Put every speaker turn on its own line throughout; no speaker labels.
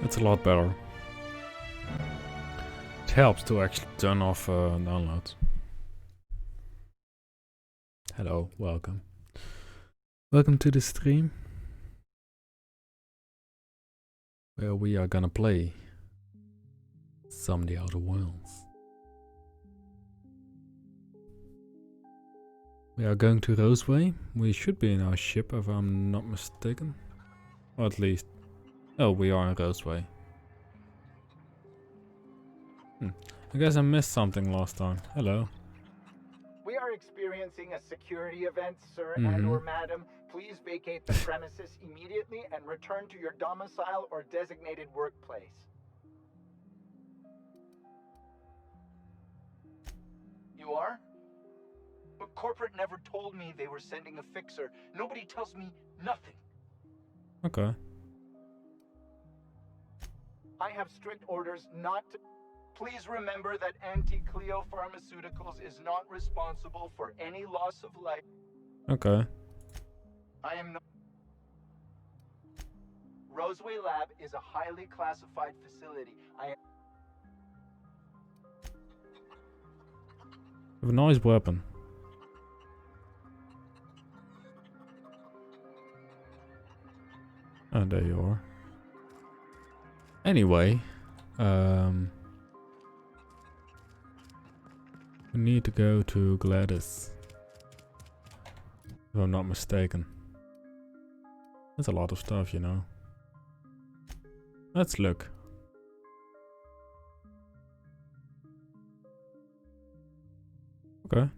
It's a lot better. It helps to actually turn off downloads. Hello, welcome. Welcome to the stream, where we are gonna play some of the Outer Worlds. We are going to Roseway. We should be in our ship if I'm not mistaken. Or at least... Oh, we are in Roseway. I guess I missed something last time. Hello.
We are experiencing a security event, sir and or madam. Please vacate the premises immediately and return to your domicile or designated workplace. You are? But corporate never told me they were sending a fixer. Nobody tells me nothing.
Okay.
I have strict orders not to... Please remember that Anti-Cleo Pharmaceuticals is not responsible for any loss of life.
Okay.
I am not... Roseway Lab is a highly classified facility. I
have a nice weapon. Oh, there you are. Anyway, we need to go to Gladys, if I'm not mistaken. That's a lot of stuff, you know. Let's look. Okay.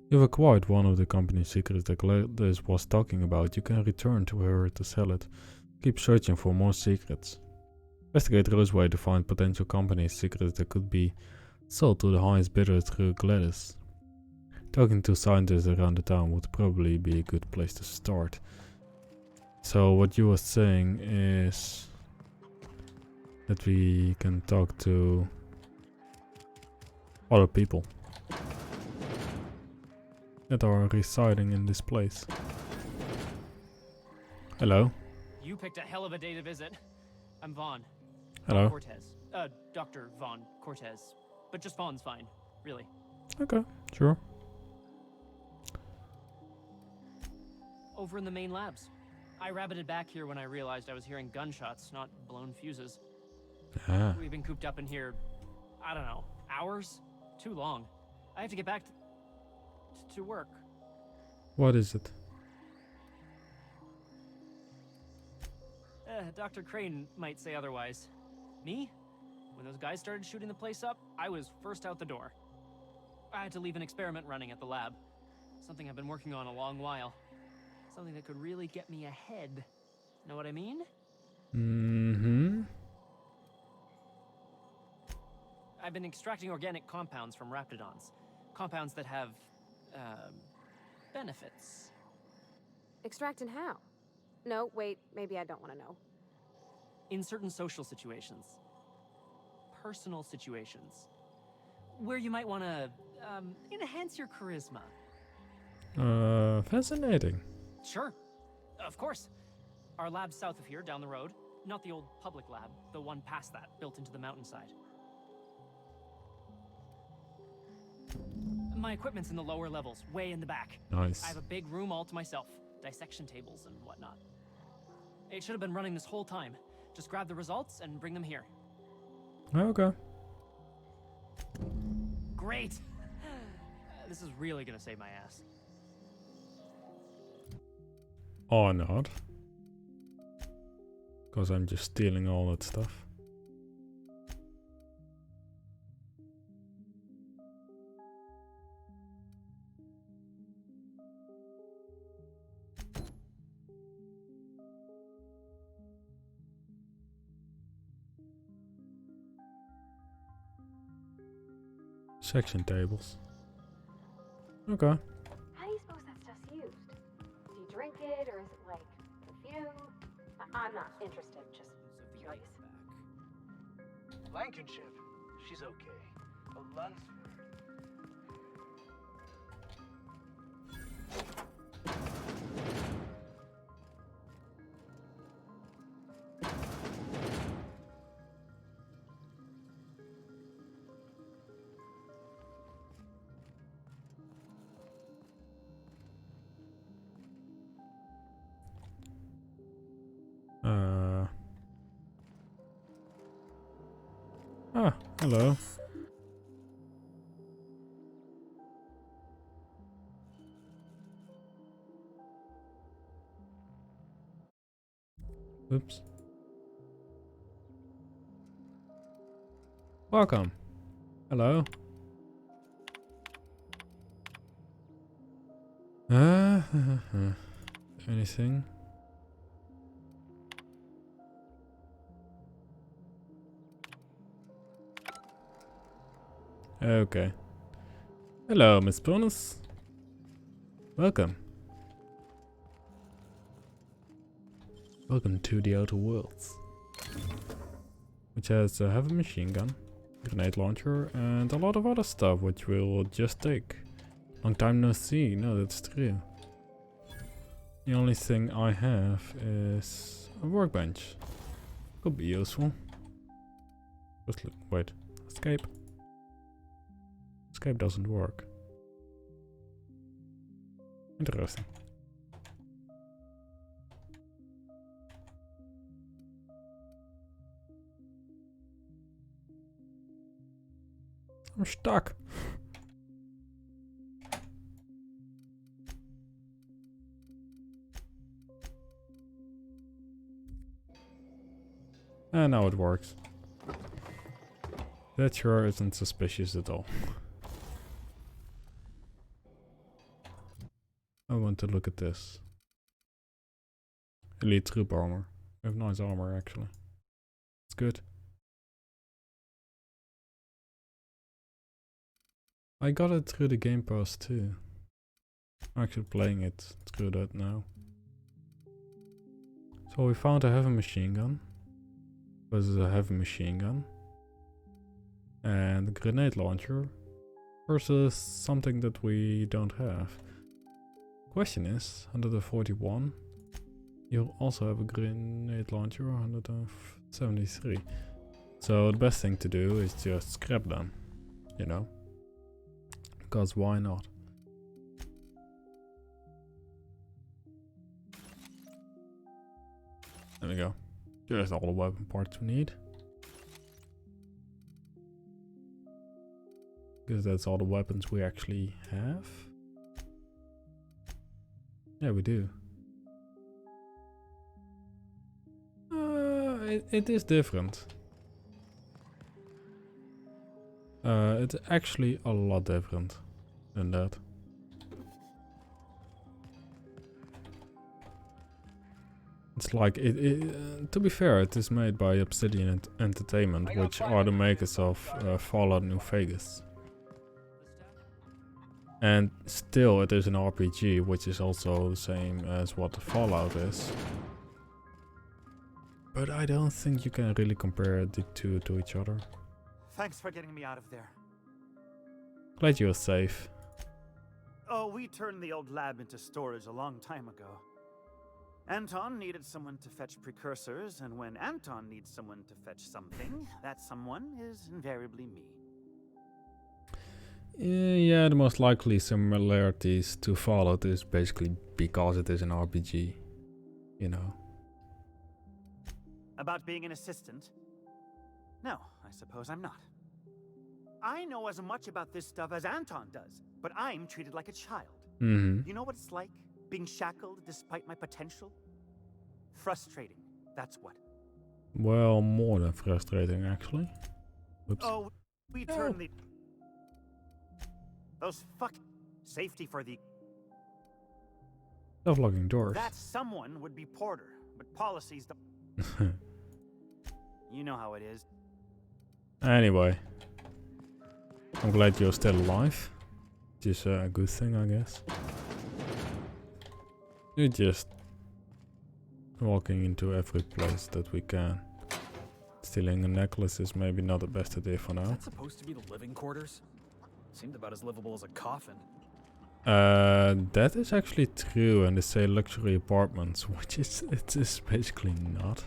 You've acquired one of the company's secrets that Gladys was talking about. You can return to her to sell it. Keep searching for more secrets. Investigate Roseway to find potential company's secrets that could be sold to the highest bidder through Gladys. Talking to scientists around the town would probably be a good place to start. So what you were saying is that we can talk to other people that are residing in this place. Hello.
You picked a hell of a day to visit. I'm Vaughn.
Hello.
Vaughn Cortez. Dr. Vaughn Cortez. But just Vaughn's fine, really.
Okay, sure.
Over in the main labs. I rabbited back here when I realized I was hearing gunshots, not blown fuses.
Ah.
We've been cooped up in here, I don't know, hours? Too long. I have to get back to work.
What is it?
Dr. Crane might say otherwise. Me? When those guys started shooting the place up, I was first out the door. I had to leave an experiment running at the lab. Something I've been working on a long while. Something that could really get me ahead. Know what I mean?
Mm-hmm.
I've been extracting organic compounds from raptidons. Compounds that have, benefits.
Extracting how? No, wait, maybe I don't want to know.
In certain social situations. Personal situations. Where you might want to, enhance your charisma.
Fascinating.
Sure. Of course. Our lab's south of here, down the road. Not the old public lab, the one past that, built into the mountainside. My equipment's in the lower levels, way in the back.
Nice.
I have a big room all to myself. Dissection tables and whatnot. It should have been running this whole time. Just grab the results and bring them here.
Okay.
Great! This is really gonna save my ass.
Or not. Because I'm just stealing all that stuff. Section tables. Okay.
How do you suppose that stuff's used? Do you drink it, or is it like perfume? I'm not interested, just
Sophia
curious.
back.
Blankenship. She's okay. But Lunsford.
Ah, hello. Oops. Welcome. Hello. Anything? Okay. Hello, Miss Bonus. Welcome. Welcome to the Outer Worlds. Which has a heavy machine gun, grenade launcher, and a lot of other stuff which we'll just take. Long time no see, no, that's true. The only thing I have is a workbench. Could be useful. Just look, wait, escape. Escape doesn't work. Interesting. I'm stuck. And now it works. That sure isn't suspicious at all. I want to look at this. Elite troop armor. We have nice armor actually. It's good. I got it through the Game Pass too. I'm actually playing it through that now. So we found a heavy machine gun. This is a heavy machine gun. And a grenade launcher. Versus something that we don't have. Question is, 141. You also have a grenade launcher, 173. So the best thing to do is just scrap them. You know? Because why not? There we go. There's all the weapon parts we need. Because that's all the weapons we actually have. Yeah, we do. It is different. It's actually a lot different than that. It's like, to be fair, it is made by Obsidian Entertainment, which are the makers of Fallout New Vegas. And still it is an RPG, which is also the same as what Fallout is. But I don't think you can really compare the two to each other.
Thanks for getting me out of there.
Glad you're safe.
Oh, we turned the old lab into storage a long time ago. Anton needed someone to fetch precursors, and when Anton needs someone to fetch something, that someone is invariably me.
Yeah, the most likely similarities to Fallout is basically because it is an RPG, you know.
About being an assistant? No, I suppose I'm not. I know as much about this stuff as Anton does, but I'm treated like a child. You know what it's like, being shackled despite my potential? Frustrating, that's what.
Well, more than frustrating, actually. Oops.
Oh, we turned the... Those safety for the...
Stop locking doors.
That someone would be Porter, but policies don't... You know how it is.
Anyway. I'm glad you're still alive. Which is a good thing, I guess. You just walking into every place that we can. Stealing a necklace is maybe not the best idea for
Is
now.
that supposed to be the living quarters? Seemed about as livable as a coffin.
That is actually true, and they say luxury apartments, which it is basically not.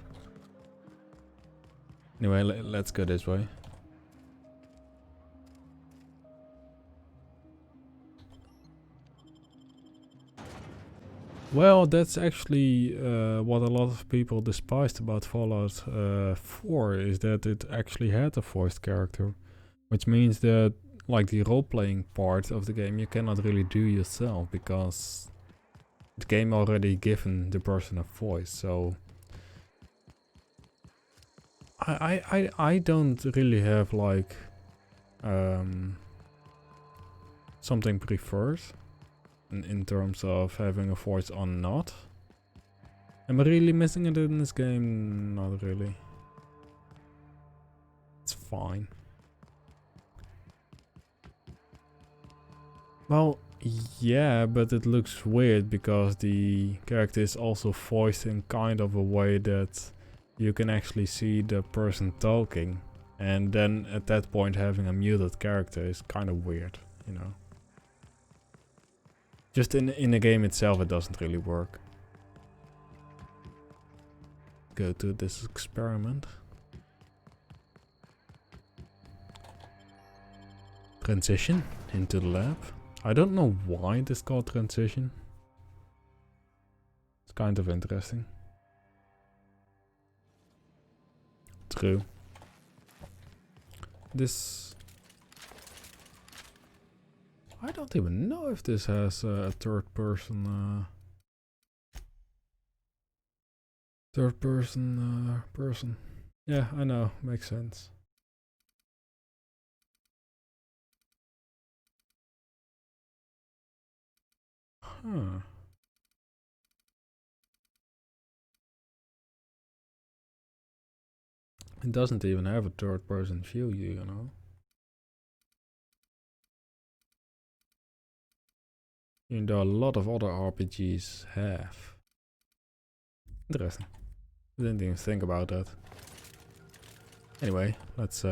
Anyway, let's go this way. Well, that's actually what a lot of people despised about Fallout 4, is that it actually had a voiced character. Which means that, like, the role-playing part of the game you cannot really do yourself, because the game already given the person a voice, so... I don't really have, like, something preferred. In terms of having a voice or not. Am I really missing it in this game? Not really. It's fine. Well, yeah, but it looks weird because the character is also voiced in kind of a way that you can actually see the person talking. And then at that point having a muted character is kind of weird, you know. Just in the game itself, it doesn't really work. Go to this experiment. Transition into the lab. I don't know why it is called transition. It's kind of interesting. True. This... I don't even know if this has a third person person. Yeah, I know, makes sense. Huh. It doesn't even have a third person view, you know. Even though a lot of other RPGs have. Interesting. I didn't even think about that. Anyway, let's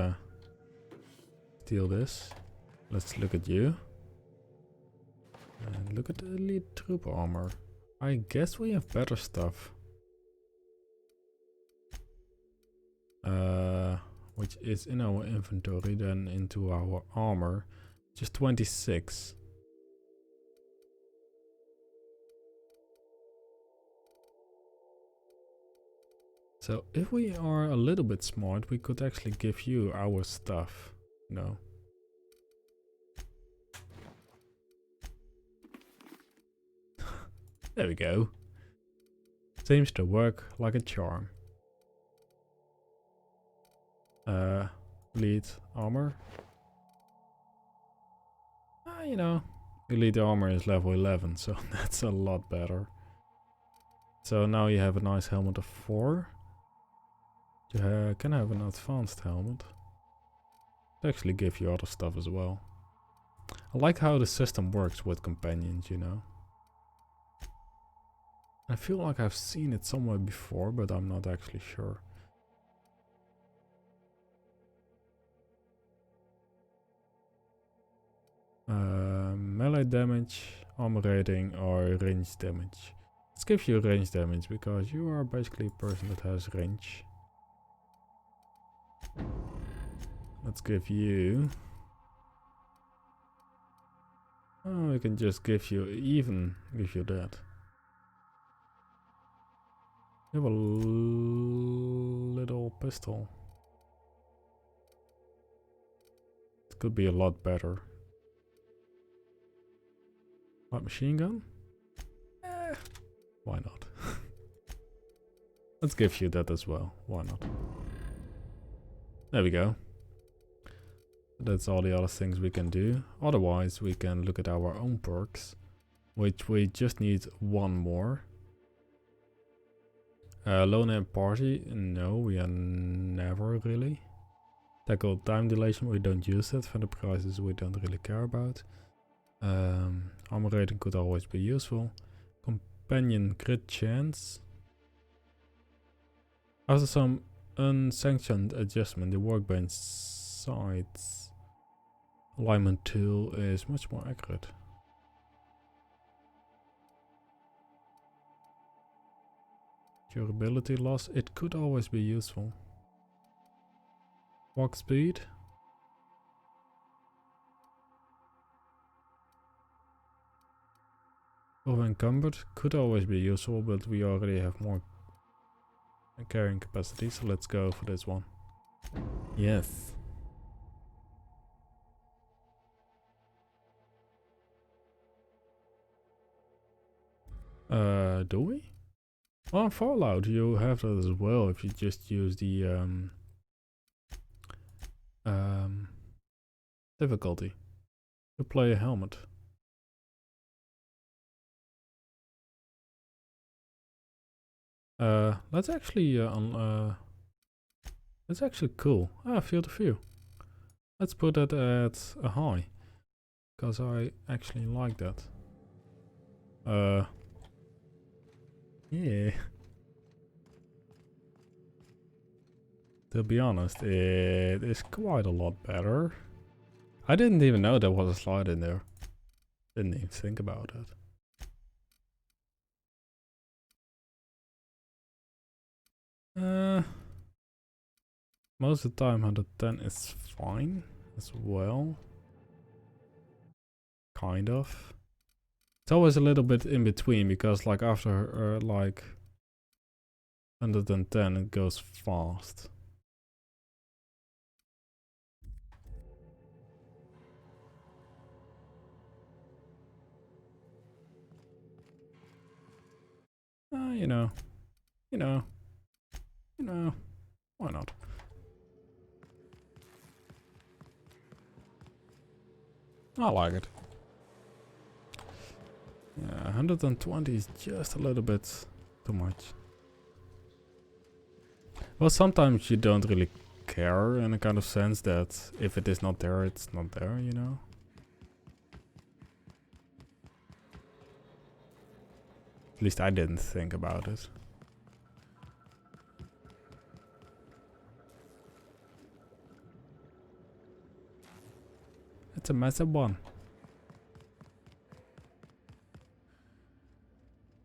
steal this. Let's look at you. And look at the elite troop armor. I guess we have better stuff. Which is in our inventory than into our armor. Just 26. So if we are a little bit smart, we could actually give you our stuff. No. There we go. Seems to work like a charm. Elite armor. You know, elite armor is level 11, so that's a lot better. So now you have a nice helmet of 4. You can have an advanced helmet. They actually give you other stuff as well. I like how the system works with companions, you know. I feel like I've seen it somewhere before, but I'm not actually sure. Melee damage, armor rating, or range damage. Let's give you range damage because you are basically a person that has range. Let's give you... Oh, we can just give you that. You have a little pistol. It could be a lot better. Light machine gun? Why not? Let's give you that as well. Why not? There we go. That's all the other things we can do. Otherwise, we can look at our own perks, which we just need one more. Lone and party? No, we are never really. Tackle time dilation, we don't use that. For the prices we don't really care about. Armor rating could always be useful. Companion crit chance. After some unsanctioned adjustment, the workbench sides alignment tool is much more accurate. Durability loss, it could always be useful. Walk speed. Over encumbered could always be useful, but we already have more carrying capacity, so let's go for this one. Yes. Do we? Oh, in Fallout you have that as well if you just use the difficulty to play a helmet. That's actually that's actually cool. Field of view. Let's put that at a high, because I actually like that. Yeah. To be honest, it is quite a lot better. I didn't even know there was a slide in there. Didn't even think about it. Most of the time 110 is fine as well. Kind of. It's always a little bit in between, because like after like 110 it goes fast. You know, why not? I like it. Yeah, 120 is just a little bit too much. Well, sometimes you don't really care, in a kind of sense that if it is not there, it's not there, you know? At least I didn't think about it. It's a massive one.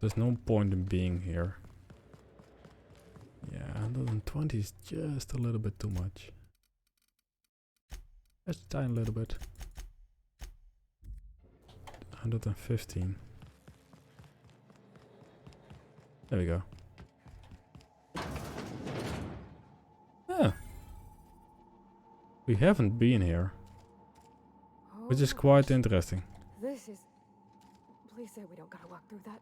There's no point in being here. Yeah, 120 is just a little bit too much. Just a tiny little bit. 115. There we go. Yeah. We haven't been here, which is quite interesting.
This is... Please say we don't gotta walk through that.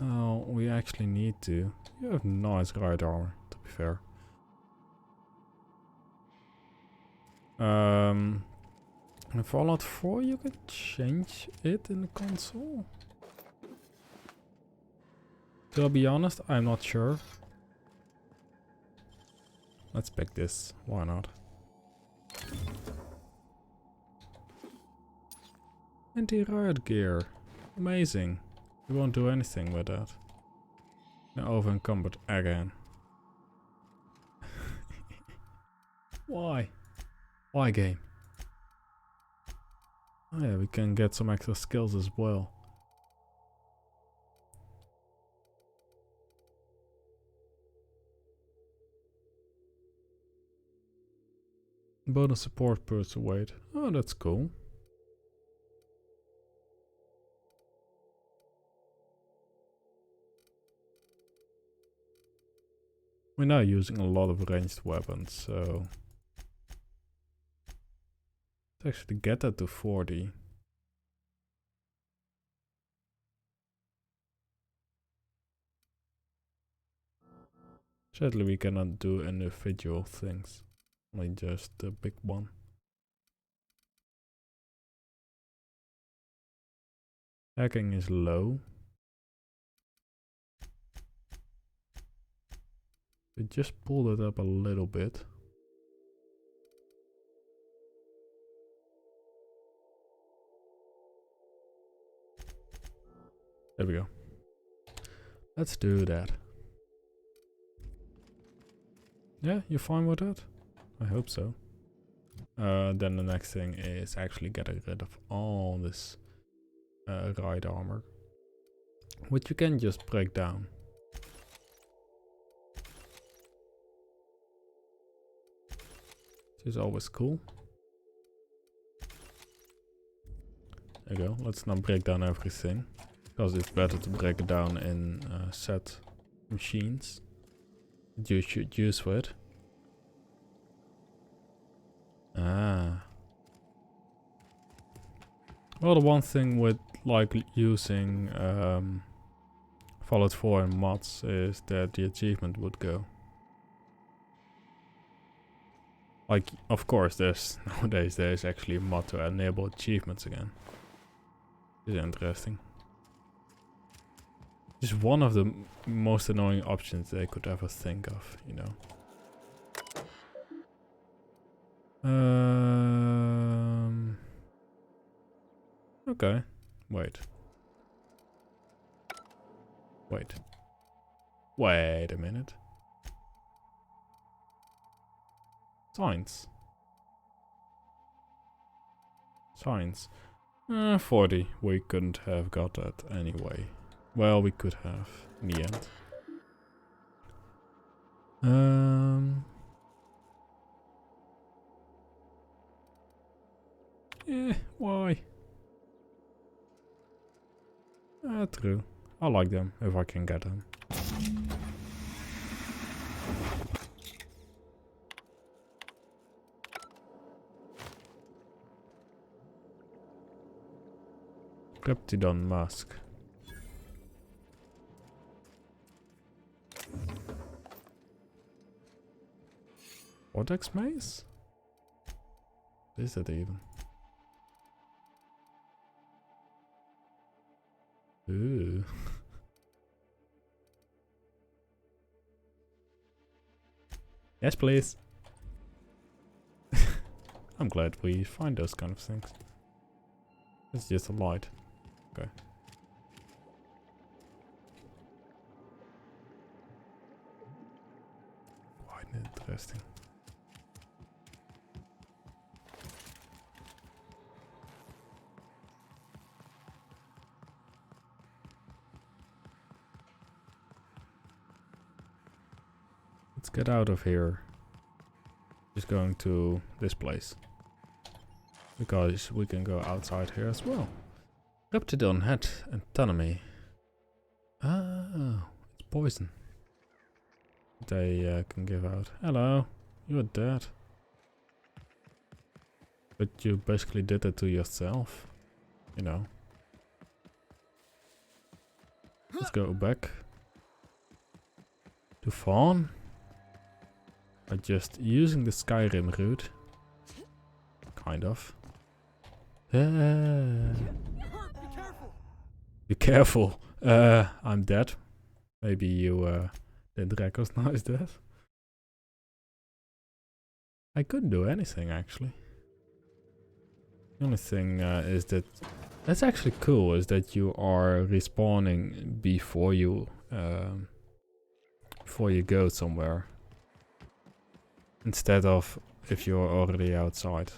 Oh, we actually need to. You have nice ride armor, to be fair. In Fallout 4 you can change it in the console. To be honest, I'm not sure. Let's pick this. Why not? Anti-riot gear. Amazing. We won't do anything with that. Now over encumbered again. Why? Why, game? Oh yeah, we can get some extra skills as well. Bonus support persuade. Oh, that's cool. We're now using a lot of ranged weapons, so let's actually get that to 40. Sadly, we cannot do individual things, only just the big one. Hacking is low. We just pulled it up a little bit. There we go. Let's do that. Yeah, you fine with that? I hope so. Then the next thing is actually getting rid of all this ride armor, which you can just break down. Which is always cool. There you go. Let's not break down everything, because it's better to break it down in set machines that you should use with. Ah. Well, the one thing with like using Fallout 4 and mods is that the achievement would go. Like, of course, nowadays there's actually a mod to enable achievements again. It's interesting. It's one of the most annoying options they could ever think of, you know. Okay. Wait a minute. Science. 40. We couldn't have got that anyway. Well, we could have in the end. Why? True. I like them if I can get them. Reptidon mask. Vortex maze? What is that even? Ooh. Yes, please. I'm glad we find those kind of things. It's just a light. Okay. Quite interesting. Let's get out of here. Just going to this place. Because we can go outside here as well. Reptidon head autonomy. Oh, it's poison. They can give out. Hello, you're dead. But you basically did it to yourself. You know. Let's go back to Fawn. By just using the Skyrim route. Kind of. Be careful. I'm dead. Maybe you didn't recognize that. I couldn't do anything actually. The only thing is that that's actually cool. Is that you are respawning before you go somewhere, instead of if you're already outside.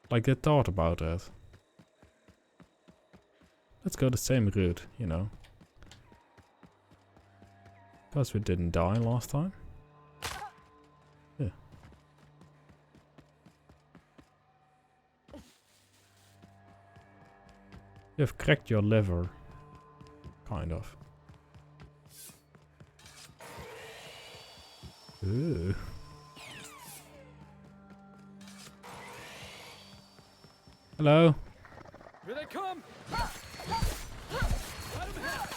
Like they thought about that. Let's go the same route, you know. Because we didn't die last time. Yeah. You've cracked your liver. Kind of. Ooh. Hello.
Here they come! Let 'em hit!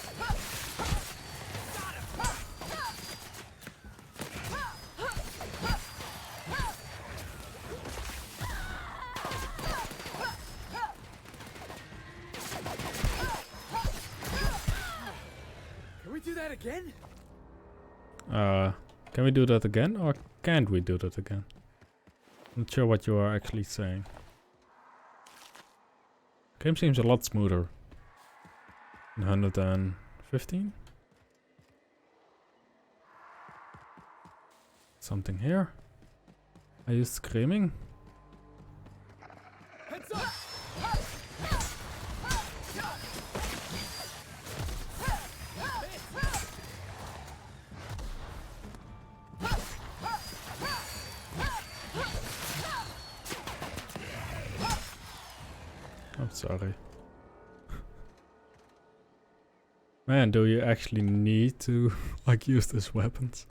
Can we do that again?
Can we do that again, or can't we do that again? I'm not sure what you are actually saying. Game seems a lot smoother. 115? Something here? Are you screaming?
Heads up!
I'm sorry. Man, do you actually need to like use these weapons?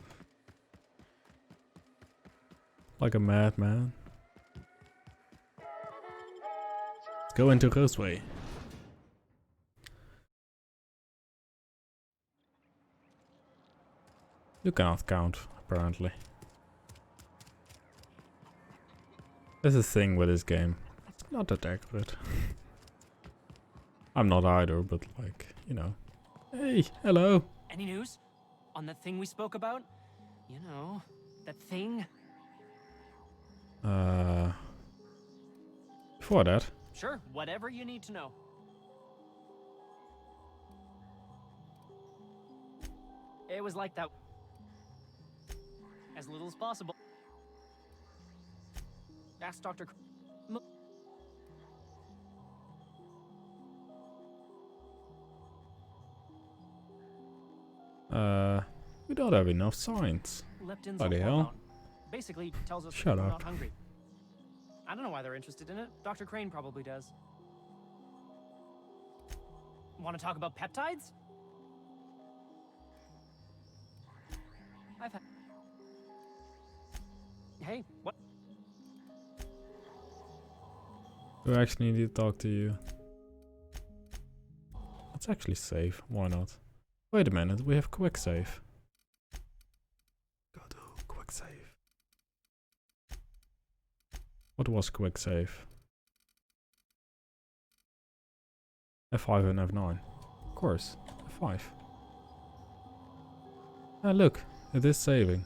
Like a madman. Let's go into Roseway. You cannot count, apparently. There's a thing with this game. It's not that accurate. I'm not either, but like, you know. Hey, hello.
Any news on that thing we spoke about? You know, that thing?
Before that.
Sure, whatever you need to know. It was like that. As little as possible. Ask Dr.
We don't have enough signs.
Leptin's
Bloody
a
hell.
hormone. Basically tells us
Shut
we're
up.
not hungry. I don't know why they're interested in it. Dr. Crane probably does. Want to talk about peptides? I've had... Hey, what?
Do I actually need to talk to you? Let's actually save. Why not? Wait a minute, we have quick save. Go to quick save. What was quick save? F5 and F9. Of course, F5. Ah, look, it is saving.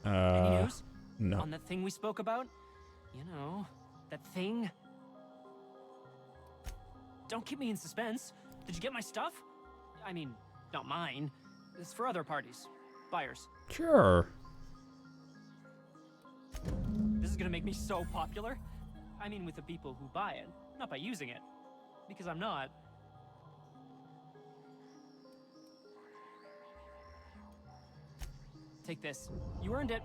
Any news
No.
on that thing we spoke about? You know, that thing? Don't keep me in suspense. Did you get my stuff? I mean, not mine. It's for other parties. Buyers.
Sure.
This is gonna make me so popular. I mean, with the people who buy it, not by using it. Because I'm not. Take this. You earned it.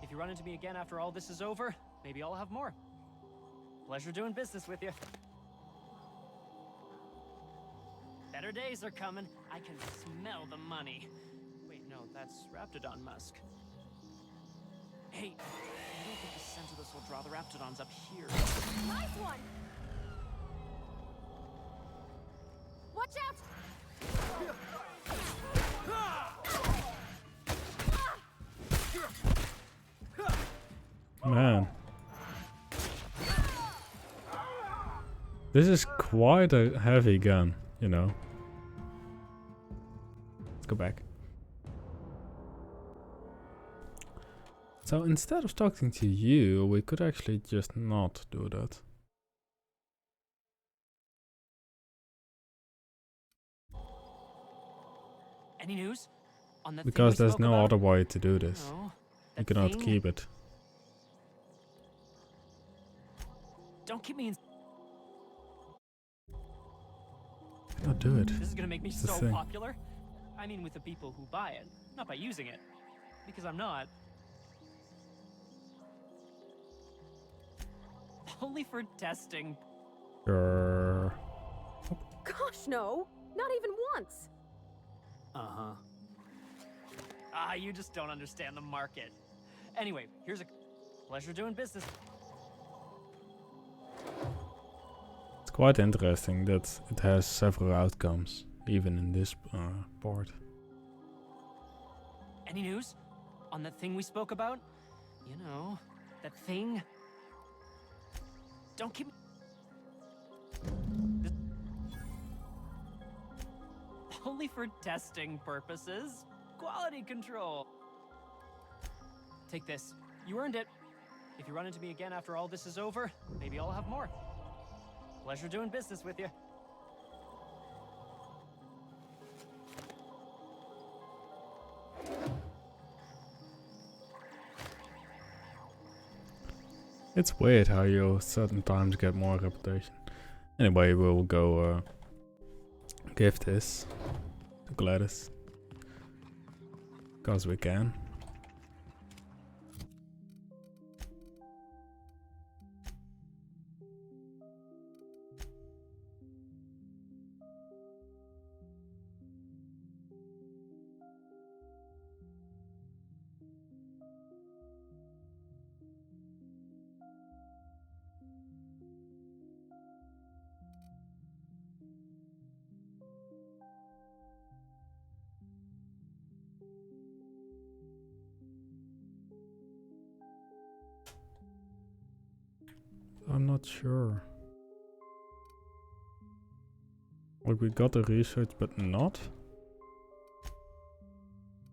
If you run into me again after all this is over, maybe I'll have more. Pleasure doing business with you. Better days are coming. I can smell the money. Wait, no, that's Raptidon musk. Hey, I don't think the scent of this will draw the Raptidons up here.
Nice one! Watch out!
Man. This is quite a heavy gun, you know. Let's go back. So instead of talking to you, we could actually just not do that.
Any news on that?
Because
thing we
there's
spoke
no
about?
other way to do this.
No,
You
that
cannot
thing?
keep it.
Don't keep me in.
Cannot do it.
This is gonna make me
It's the
so
thing.
popular. I mean, with the people who buy it, not by using it. Because I'm not. Only for testing.
Sure.
Gosh, no! Not even once!
Uh-huh.
Ah, you just don't understand the market. Anyway, here's a pleasure doing business.
It's quite interesting that it has several outcomes, even in this part.
Any news on that thing we spoke about? You know, that thing? Don't keep me... Only for testing purposes. Quality control. Take this. You earned it. If you run into me again after all this is over, maybe I'll have more. Pleasure doing business with you.
It's weird how you certain times get more reputation. Anyway, we'll go give this to Gladys. Because we can. I'm not sure. Like we got the research but not?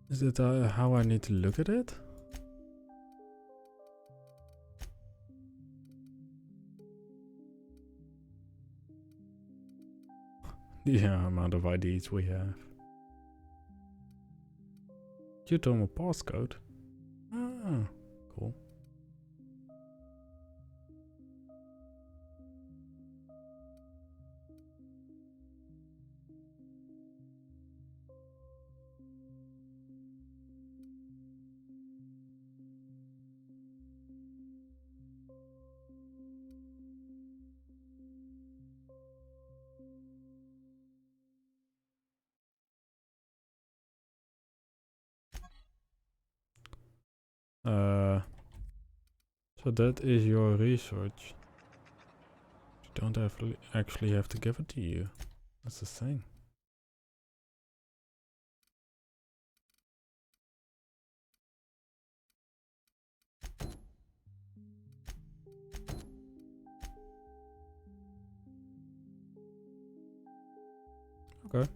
Is it how I need to look at it? The amount of IDs we have. You told me passcode. Ah, cool. So that is your research. You don't actually have to give it to you. That's the thing. Okay.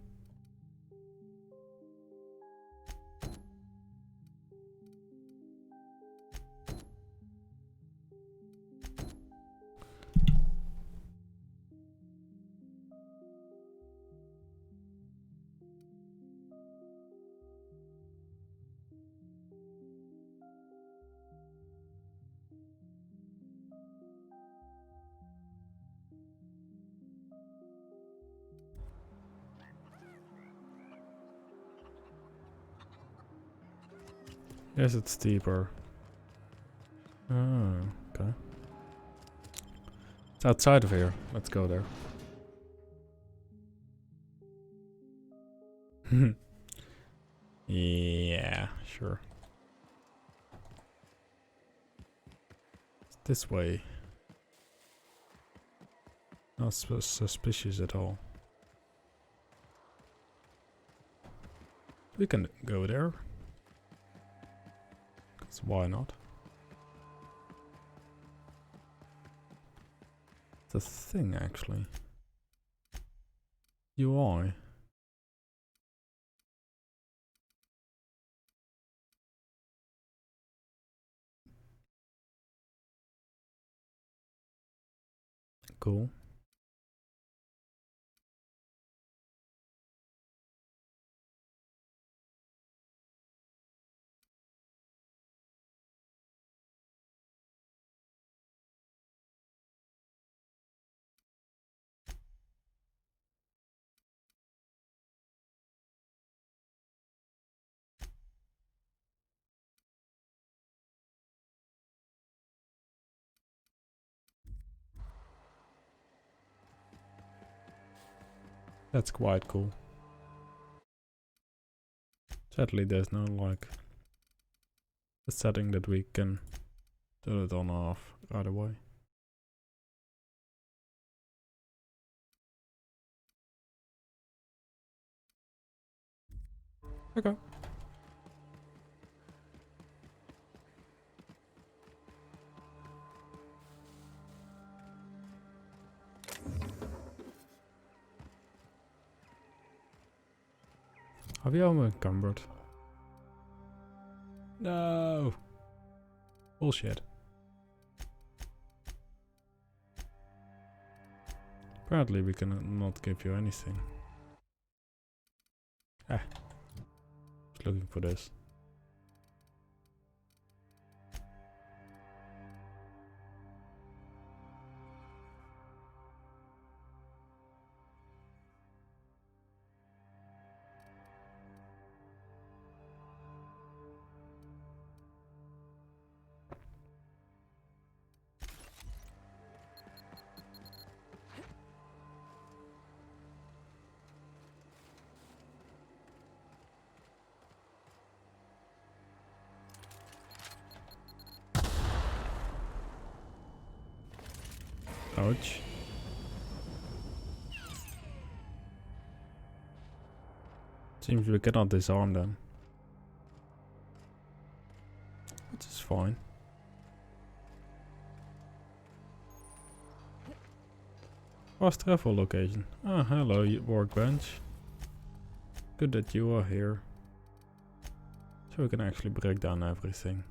Yes, it's deeper. Oh, okay. It's outside of here. Let's go there. Yeah, sure. It's this way. Not suspicious at all. We can go there. 'Cause why not? The thing actually. UI. Cool. That's quite cool. Sadly, there's no like a setting that we can turn it on or off right away. Okay. Have you ever encumbered? No. Bullshit. Apparently we can not give you anything. Ah. Just looking for this. Ouch. Seems we cannot disarm them. Which is fine. Fast travel location. Ah, hello, workbench. Good that you are here. So we can actually break down everything.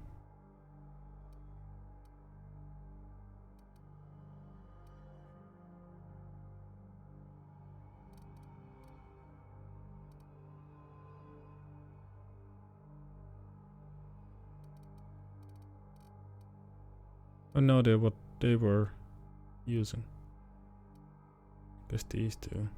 Oh no, they what they were using. Just these two.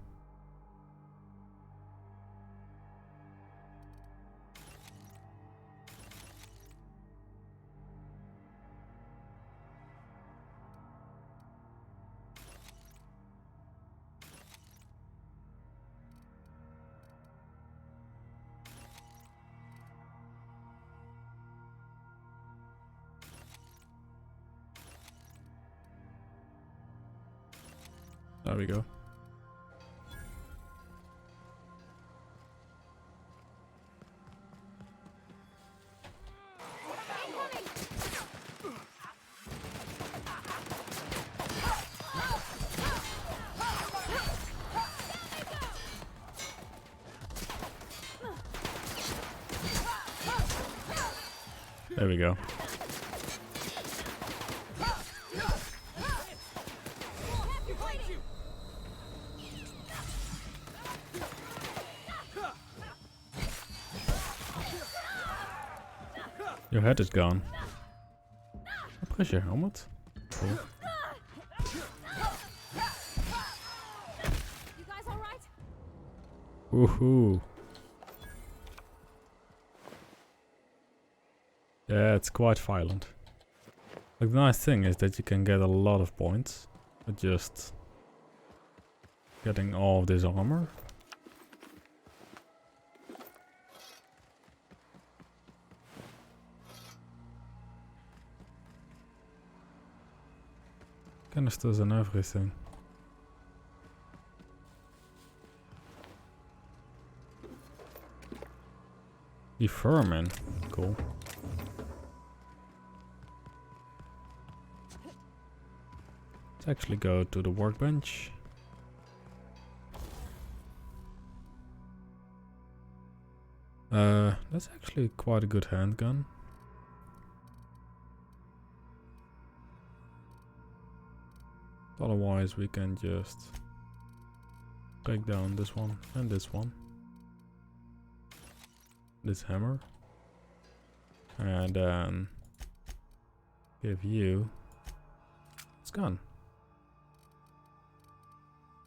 There we go. There we go. Your head is gone. Press your helmet. Cool.
You guys all right?
Woohoo. Yeah, it's quite violent. Like, the nice thing is that you can get a lot of points with just getting all of this armor. Canisters and everything. The vermin. Cool. Let's actually go to the workbench. That's actually quite a good handgun. Otherwise we can just break down this one and this one. This hammer. And then give you this gun.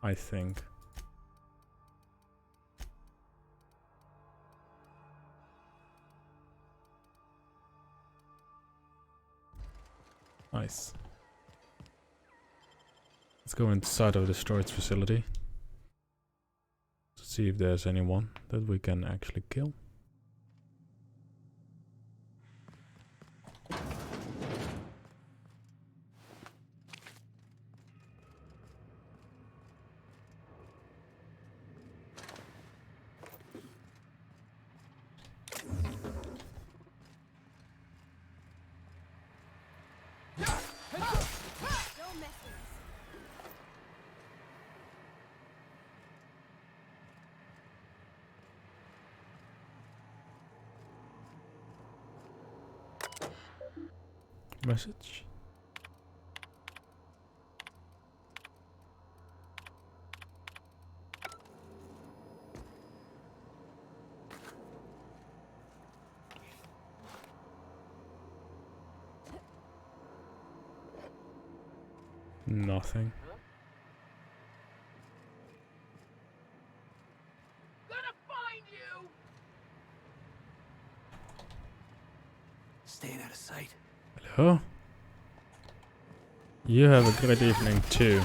I think. Nice. Let's go inside of the storage facility to see if there's anyone that we can actually kill. Message. Nothing.
Gonna find you.
Staying out of sight.
Hello? You have a great evening too.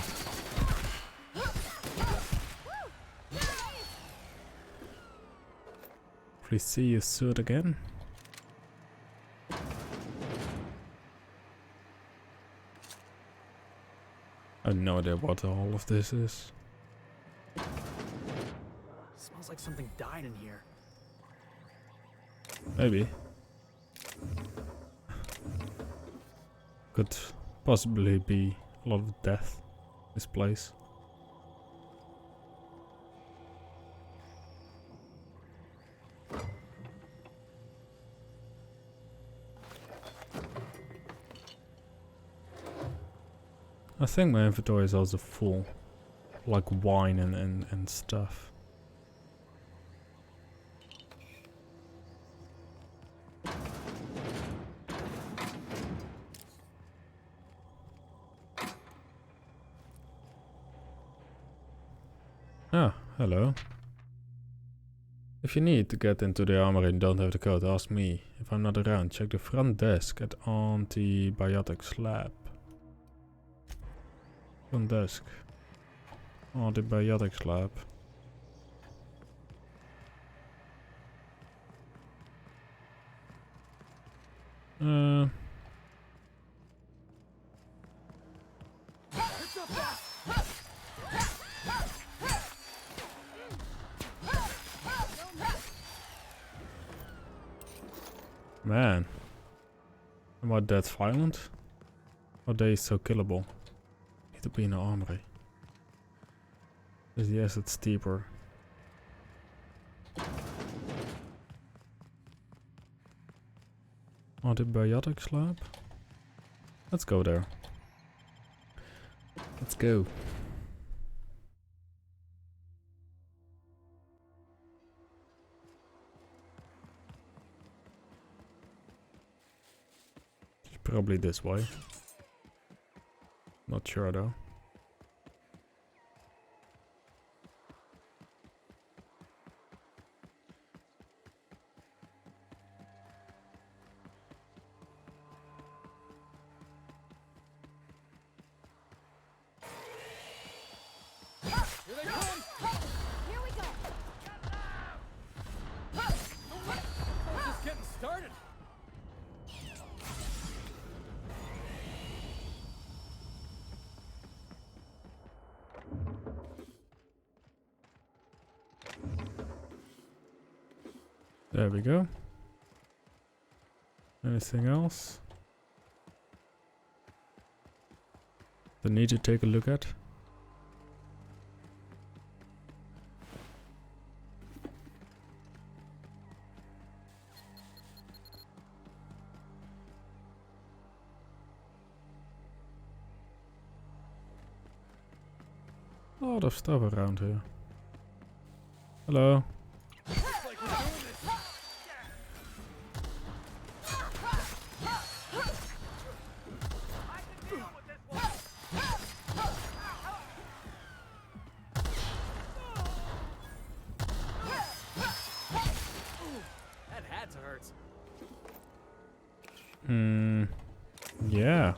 Please see you soon again. Oh, no idea what all of this is.
Smells like something died in here.
Maybe. Could possibly be a lot of death in this place. I think my inventory is also full. Like wine and stuff. Ah, hello. If you need to get into the armory and don't have the code, ask me. If I'm not around, check the front desk at Antibiotics Lab. Front desk. Antibiotics Lab. Man. Am I that violent? Are they so killable? Need to be in the armory. Is the acid steeper? Antibiotics lab? Let's go there. Let's go. It's probably this way. Not sure though.
Here we go.
Just getting started.
There we go. Anything else that need to take a look at? A lot of stuff around here. Hello.
Looks like we're doing this.
I can deal with this one.
That had to hurt.
Yeah.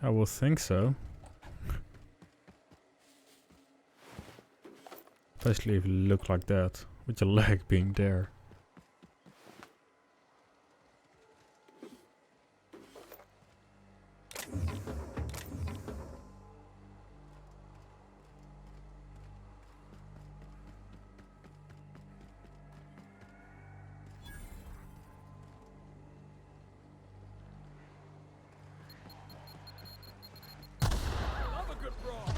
I will think so. Especially if you look like that, with your leg being there.
Love a good brawl.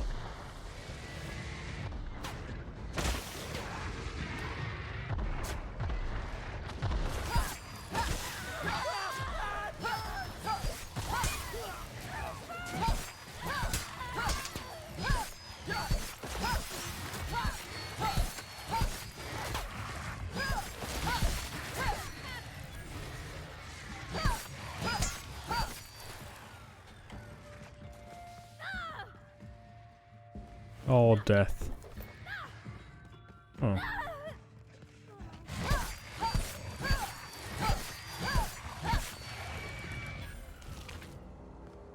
Oh, death. Oh.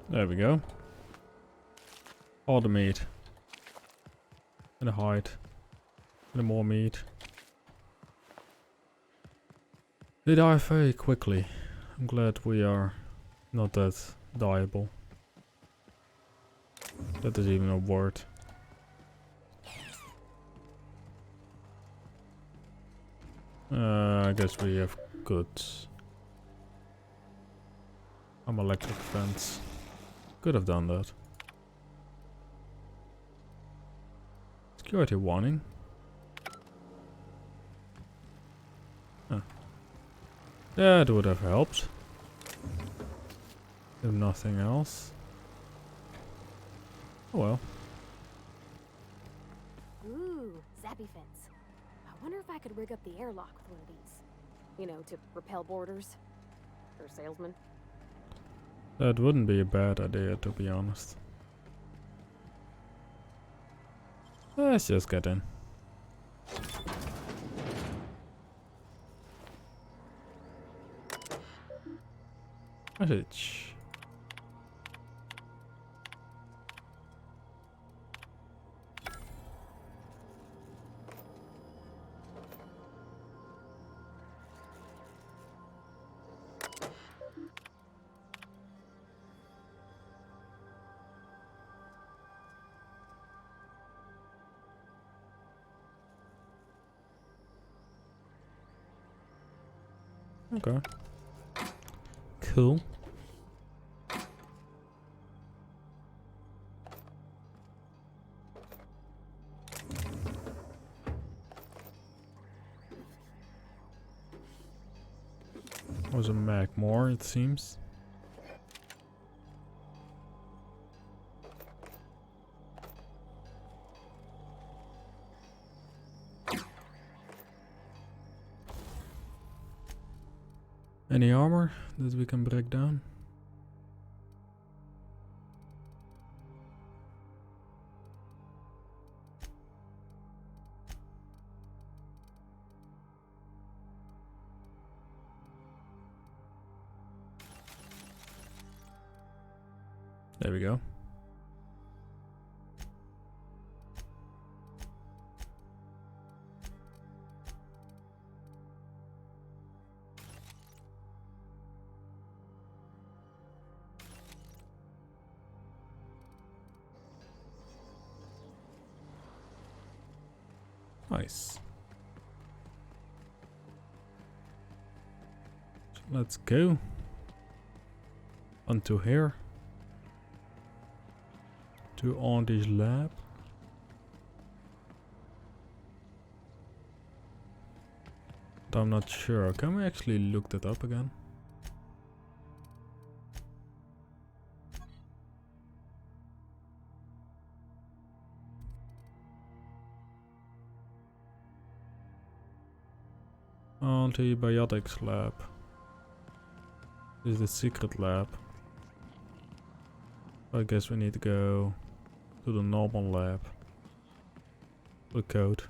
There we go. All the meat. And the hide. And the more meat. They die very quickly. I'm glad we are not that dieable. That is even a word. I guess we have goods. I'm electric fence. Could have done that. Security warning. Huh. That would have helped. If nothing else. Oh well.
Ooh, zappy fence. I wonder if I could rig up the airlock with one of these. You know, to repel boarders. Or salesmen.
That wouldn't be a bad idea, to be honest. Let's just get in. Message. Okay. Cool. Was a mag more, it seems. Any armor that we can break down? There we go. Nice. So let's go onto here to Auntie's lab. But I'm not sure. Can we actually look that up again? Antibiotics lab. This is the secret lab. I guess we need to go to the normal lab. The code.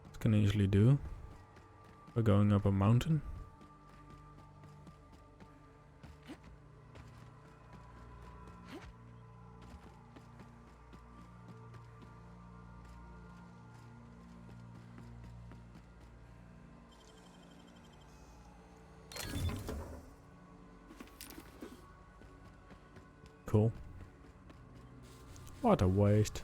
This can easily do by going up a mountain. Cool. What a waste.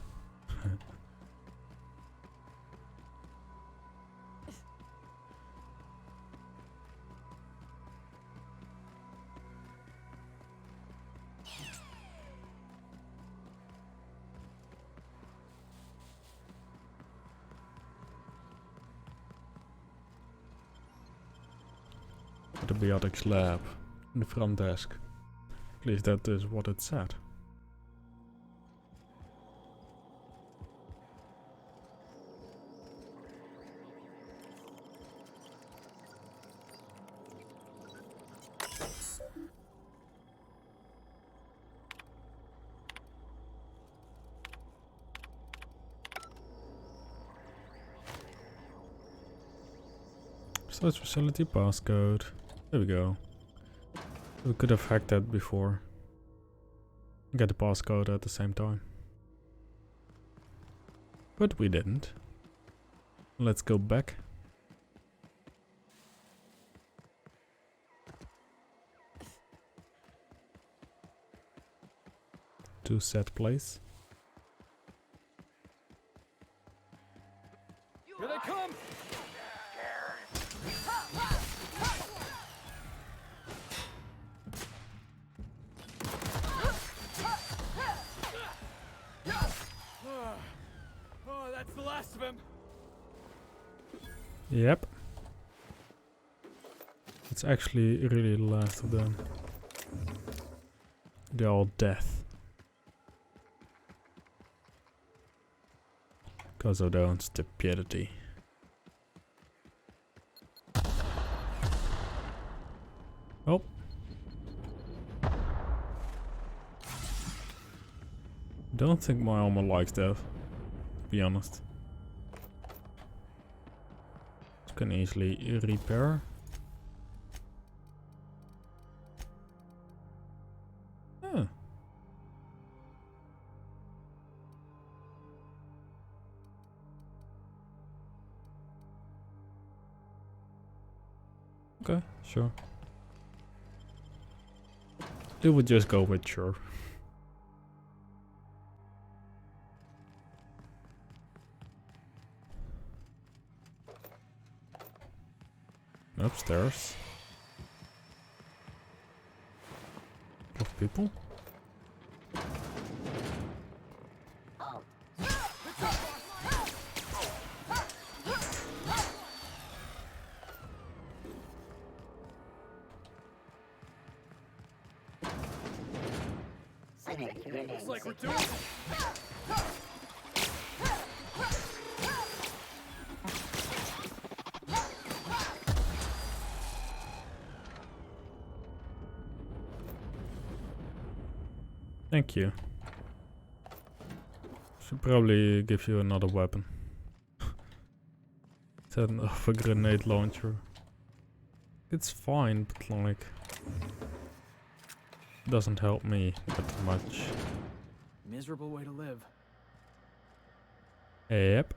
Antibiotics lab in the front desk. At least that is what it said. Storage facility passcode. There we go. We could have hacked that before. Get the passcode at the same time. But we didn't. Let's go back. to said place.
Here they come! Oh, that's the last of him.
Yep. It's actually really the last of them. They're all death. Because of their own stupidity. Oh. Don't think my armor likes that, to be honest. It can easily repair. Huh. Okay, sure. They would just go with sure. Upstairs. Of people.
Looks like we're doing it.
Thank you. Should probably give you another weapon. Instead of a grenade launcher. It's fine, but like... doesn't help me that much.
Miserable way to live.
Yep.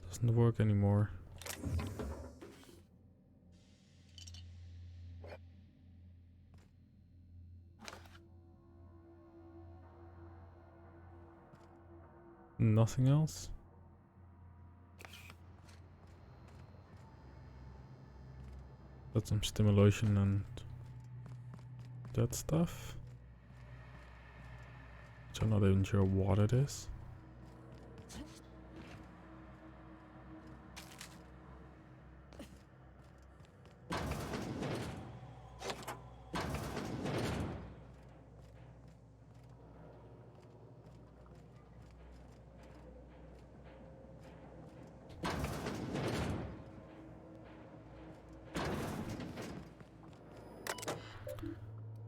Doesn't work anymore. Nothing else? Got some stimulation and that stuff. So I'm not even sure what it is.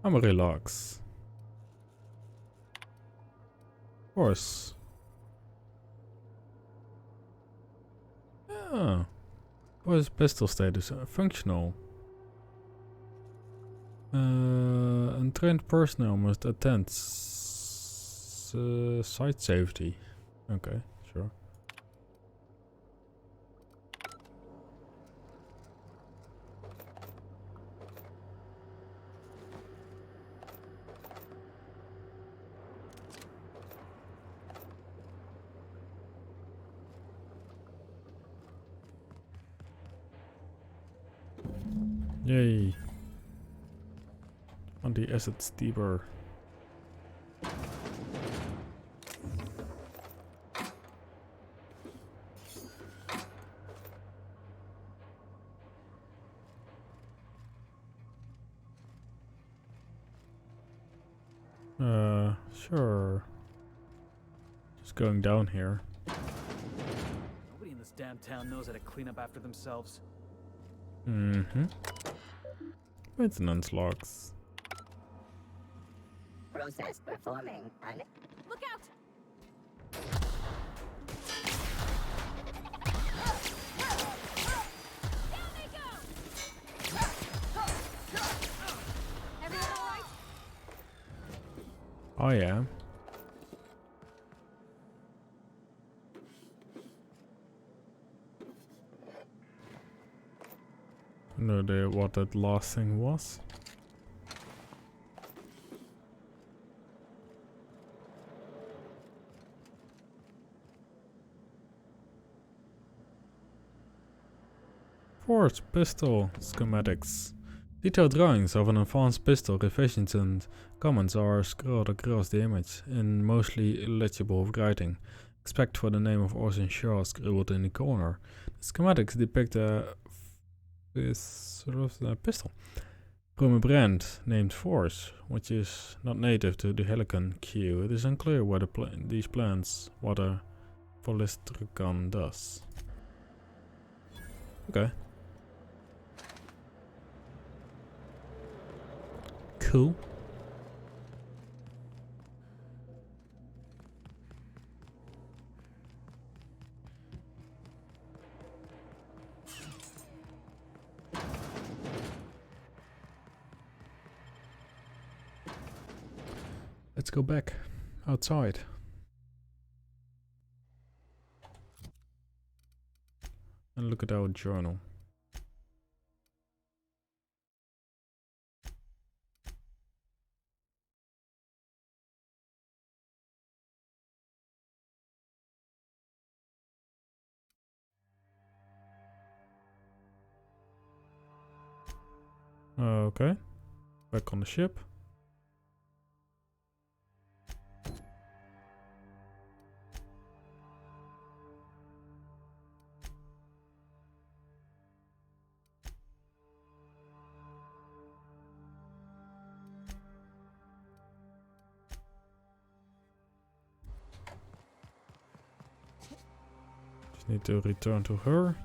I'm a relax. Of course. Yeah. What is pistol status? Functional. Untrained personnel must attend site safety. Okay, sure. Yay. On the acid steamer. Sure. Just going down here.
Nobody in this damn town knows how to clean up after themselves.
Mm-hmm. Maintenance logs.
Process performing.
Look out! Down they go! Everyone all right?
Oh yeah. No idea what that last thing was. Force pistol schematics. Detailed drawings of an advanced pistol revisions and comments are scrolled across the image in mostly illegible writing, except for the name of Orson Shaw scribbled in the corner. The schematics depict a pistol from a brand named Force, which is not native to the Helicon Q. It is unclear what these plans what a Polistricon does. Okay. Cool. Let's go back outside. And look at our journal. Okay, back on the ship. Just need to return to her.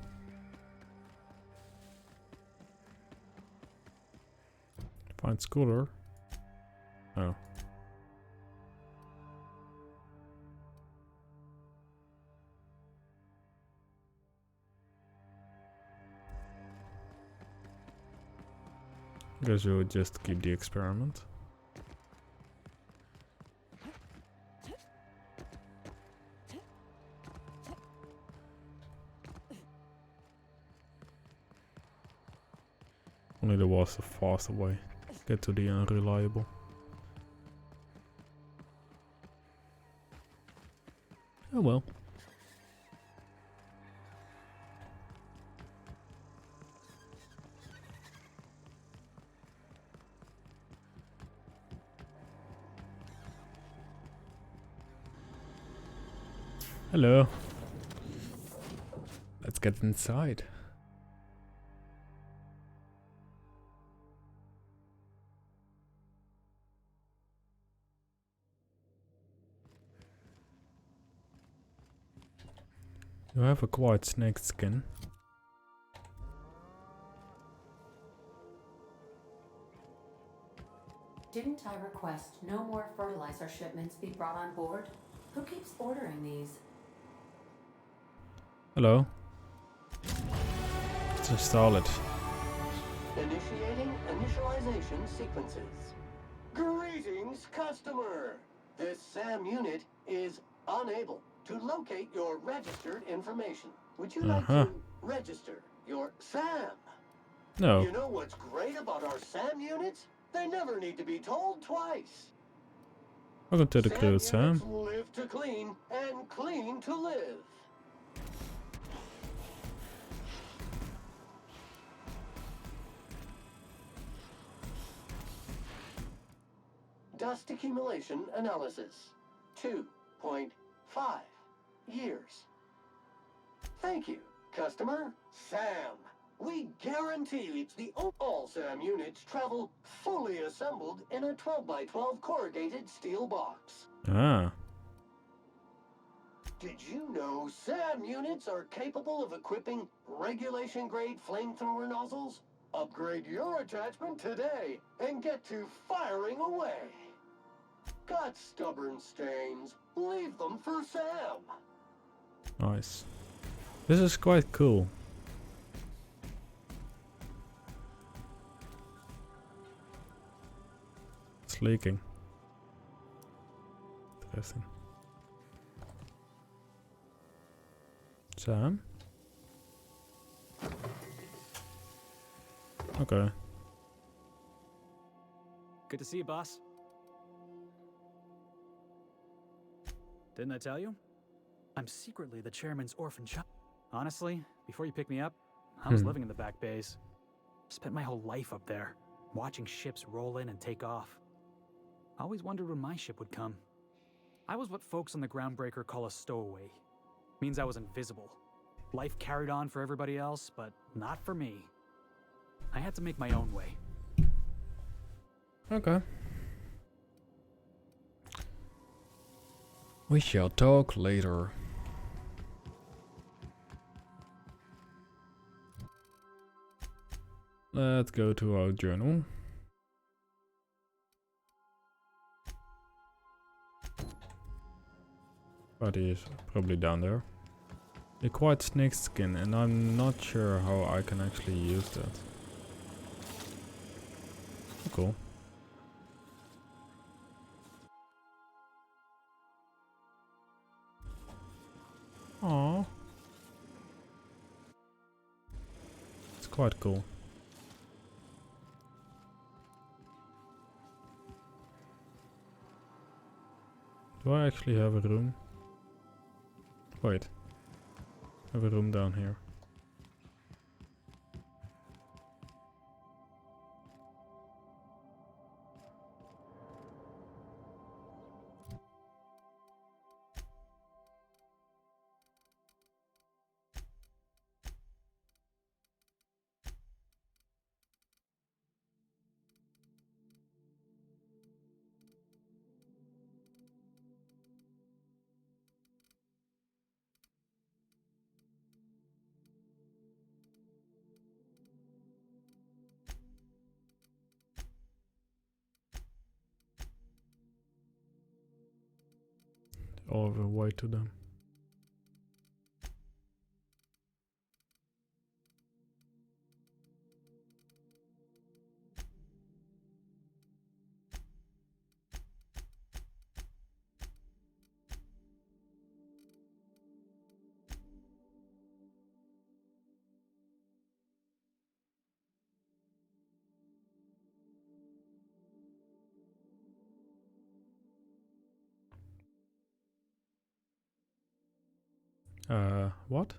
Find Schooler. Oh. Guess we'll just keep the experiment. Only there was a faster way. Get to the unreliable. Oh well. Hello. Let's get inside. You have a quite snake skin.
Didn't I request no more fertilizer shipments be brought on board? Who keeps ordering these?
Hello. Let's install it.
Initiating initialization sequences. Greetings, customer! This SAM unit is unable to locate your registered information. Would you like to register your SAM?
No.
You know what's great about our SAM units? They never need to be told twice.
Welcome to the crew, Sam.
Live to clean and clean to live. Dust accumulation analysis. 2.5 years. Thank you, customer. SAM. We guarantee the all SAM units travel fully assembled in a 12x12 corrugated steel box.
Ah.
Did you know SAM units are capable of equipping regulation-grade flamethrower nozzles? Upgrade your attachment today and get to firing away. Got stubborn stains? Leave them for Sam.
Nice. This is quite cool. It's leaking. Interesting. Sam? Okay.
Good to see you, boss. Didn't I tell you? I'm secretly the chairman's orphan child. Honestly, before you picked me up, I was living in the back bays. Spent my whole life up there, watching ships roll in and take off. Always wondered when my ship would come. I was what folks on the Groundbreaker call a stowaway. Means I was invisible. Life carried on for everybody else, but not for me. I had to make my own way.
Okay. We shall talk later. Let's go to our journal. Buddy is probably down there. Acquired snake skin, and I'm not sure how I can actually use that. Cool. Aww. It's quite cool. Do I actually have a room? Wait. I have a room down here. All the way to them. What?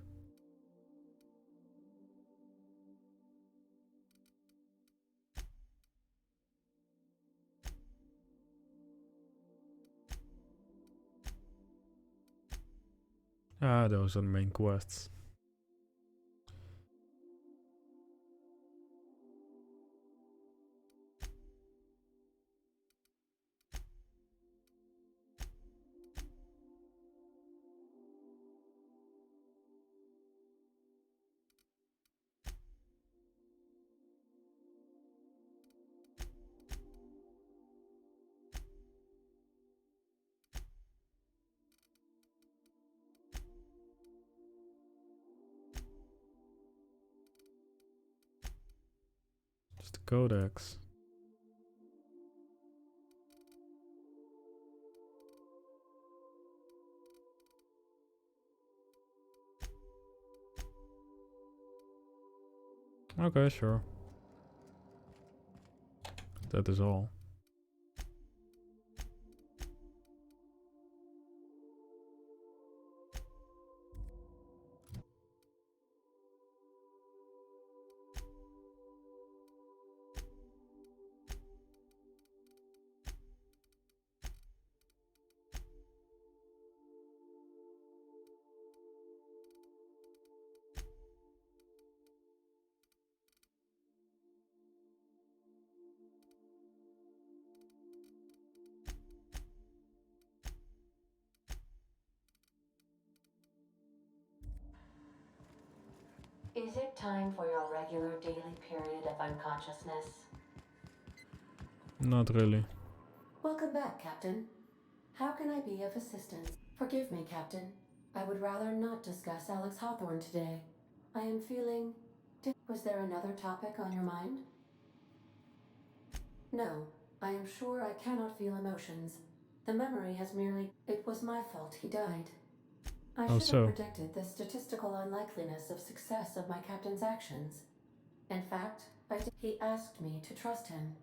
Ah, those are the main quests. It's the codex. Okay, sure. That is all.
Is it time for your regular daily period of unconsciousness?
Not really.
Welcome back, Captain. How can I be of assistance? Forgive me, Captain. I would rather not discuss Alex Hawthorne today. I am feeling... Was there another topic on your mind? No. I am sure I cannot feel emotions. The memory has merely... It was my fault he died. I should have predicted the statistical unlikeliness of success of my captain's actions. In fact, He asked me to trust him.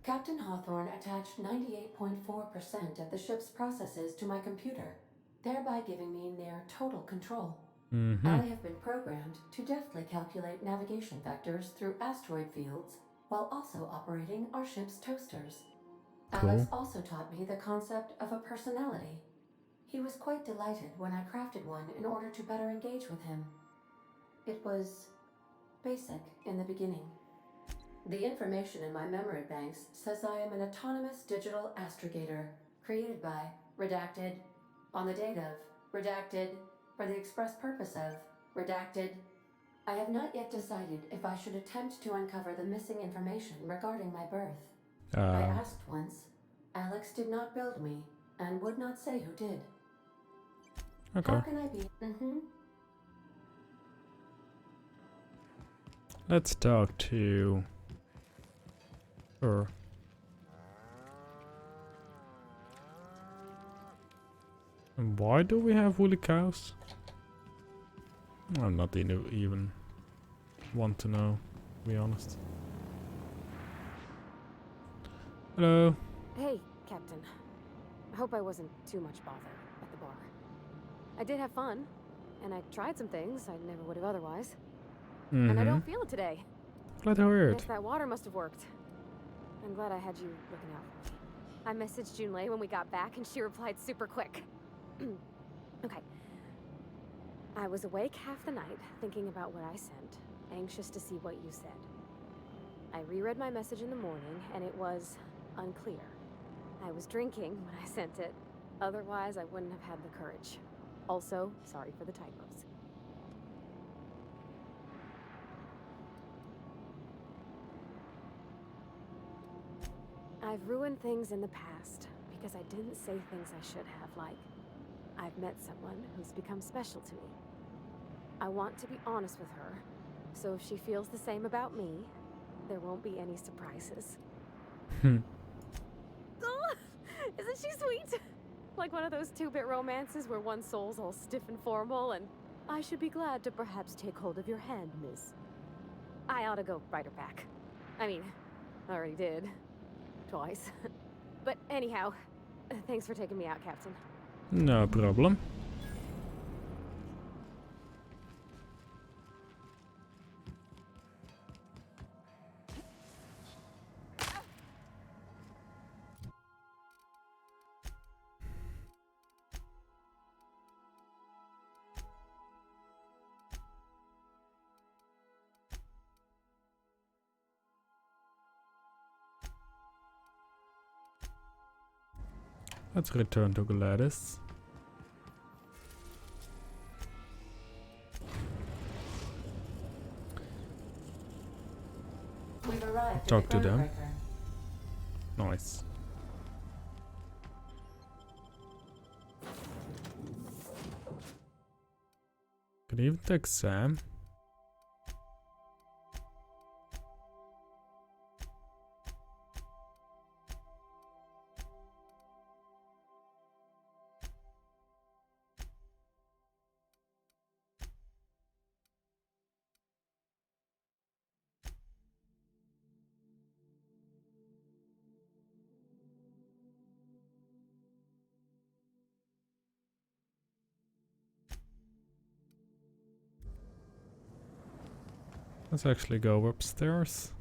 Captain Hawthorne attached 98.4% of the ship's processes to my computer, thereby giving me near total control. I have been programmed to deftly calculate navigation vectors through asteroid fields while also operating our ship's toasters.
Cool.
Alex also taught me the concept of a personality. He was quite delighted when I crafted one in order to better engage with him. It was basic in the beginning. The information in my memory banks says I am an autonomous digital astrogator, created by, redacted, on the date of, redacted, for the express purpose of, redacted. I have not yet decided if I should attempt to uncover the missing information regarding my birth. I asked once. Alex did not build me, and would not say who did.
Okay.
How can I be?
Let's talk to her. And why do we have woolly cows? I'm not even want to know, to be honest. Hello.
Hey, Captain. I hope I wasn't too much bother at the bar. I did have fun, and I tried some things I never would have otherwise. And I don't feel it today.
Glad to hear
I
it.
guess that water must have worked. I'm glad I had you looking out for me. I messaged Junlei when we got back, and she replied super quick. Okay. I was awake half the night, thinking about what I sent, anxious to see what you said. I reread my message in the morning, and it was unclear. I was drinking when I sent it. Otherwise, I wouldn't have had the courage. Also, sorry for the typos. I've ruined things in the past because I didn't say things I should have, like, I've met someone who's become special to me. I want to be honest with her, so if she feels the same about me, there won't be any surprises. Oh, isn't she sweet? Like one of those 2-bit romances where one soul's all stiff and formal and I should be glad to perhaps take hold of your hand, miss. I ought to go write her back. I mean, I already did. Twice. But anyhow, thanks for taking me out, Captain.
No problem. Let's return to Gladys.
We've arrived
Talk
at
to
the
them.
Thunderbreaker.
Nice. Can even take Sam? Let's actually go upstairs.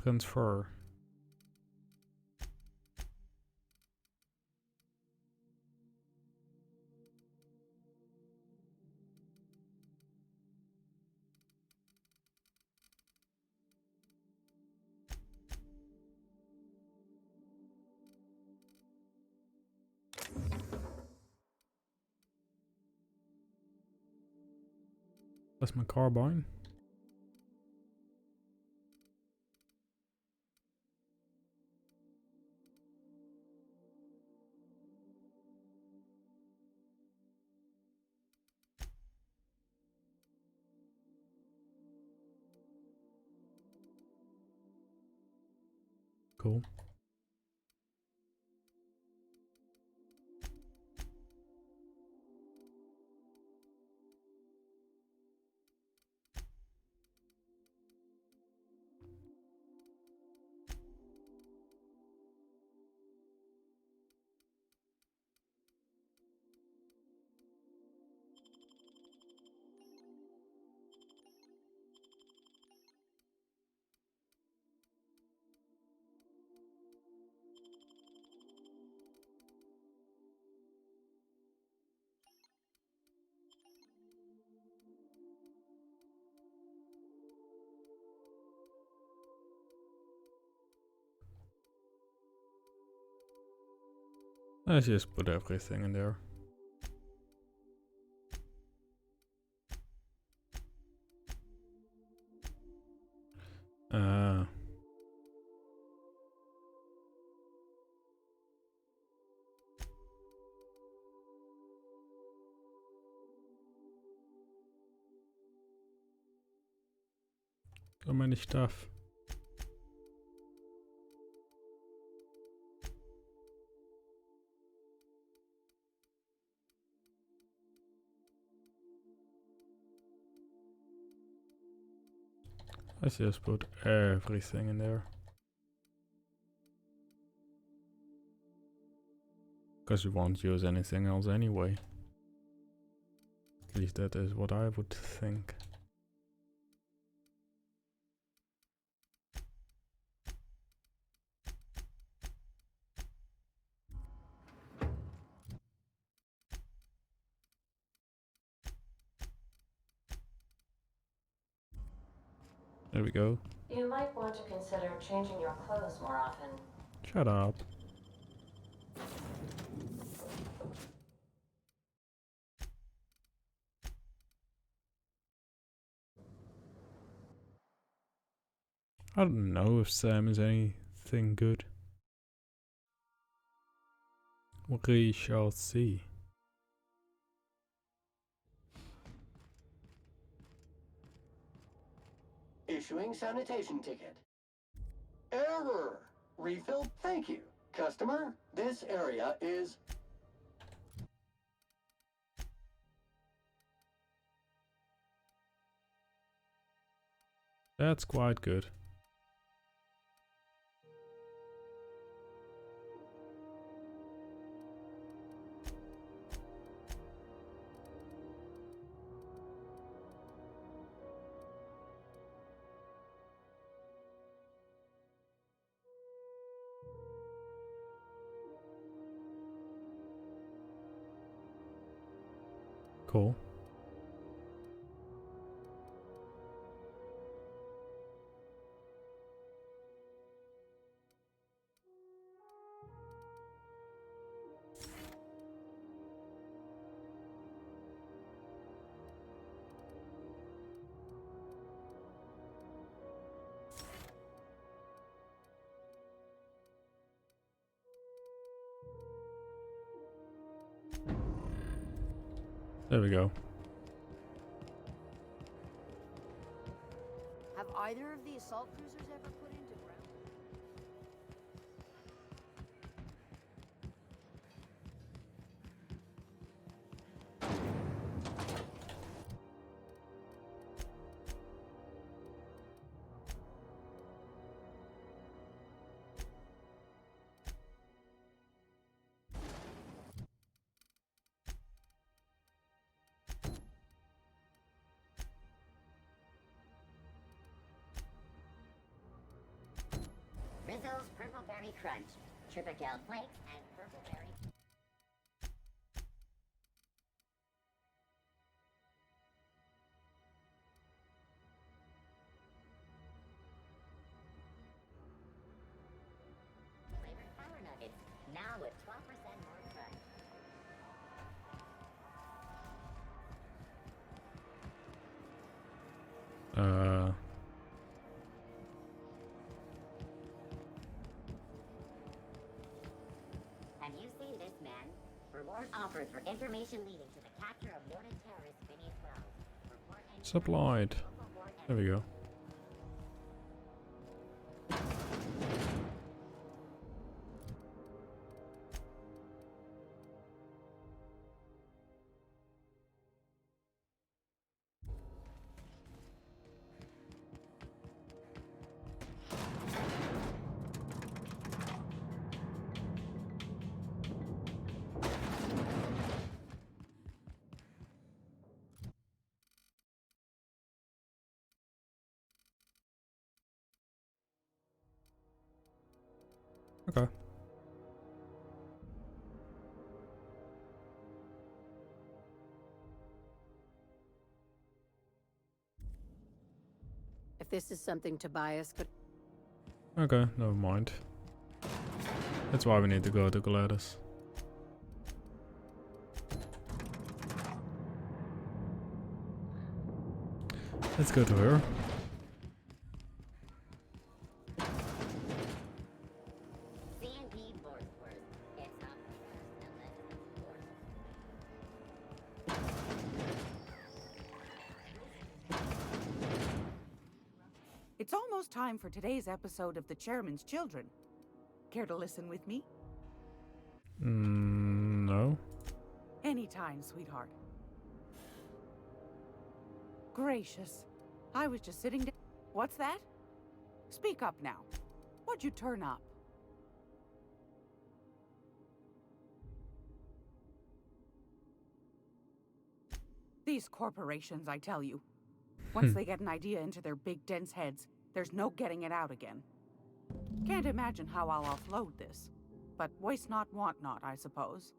Transfer. That's my carbine. Cool. Let's just put everything in there. So many stuff. Let's just put everything in there. Because we won't use anything else anyway. At least that is what I would think. There we go.
You might want to consider changing your clothes more often.
Shut up. I don't know if Sam is anything good. We shall see.
Issuing sanitation ticket. Error. Refill, thank you. Customer, this area is...
That's quite good. Cool. There we go.
Have either of the assault cruisers ever put into ground?
Rizzo's Purple Berry Crunch, Triple Flakes, and Purple Berry. Flavored Power Nuggets, now with 12% more crunch. Have you seen this, man? Reward offered for information leading to the capture of wanted terrorist Phineas Wells. Report and
Supplied. There we go. Okay.
If this is something Tobias could...
Okay, never mind. That's why we need to go to Gladys. Let's go to her.
C&P Borsworth. It's up first and let's
It's almost time for today's episode of The Chairman's Children. Care to listen with me?
No.
Anytime, sweetheart. Gracious. I was just sitting down. What's that? Speak up now. What'd you turn up? These corporations, I tell you. Once they get an idea into their big dense heads, there's no getting it out again. Can't imagine how I'll offload this. But waste not, want not, I suppose.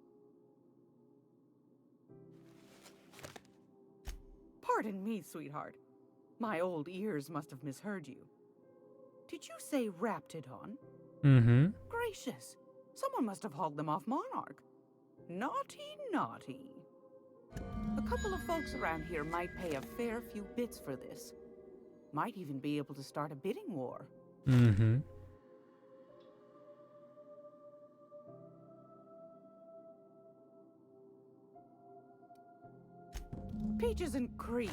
Pardon me, sweetheart. My old ears must have misheard you. Did you say Raptidon?
Mm-hmm.
Gracious. Someone must have hauled them off Monarch. Naughty, naughty. A couple of folks around here might pay a fair few bits for this. Might even be able to start a bidding war.
Mm-hmm.
Peaches and cream,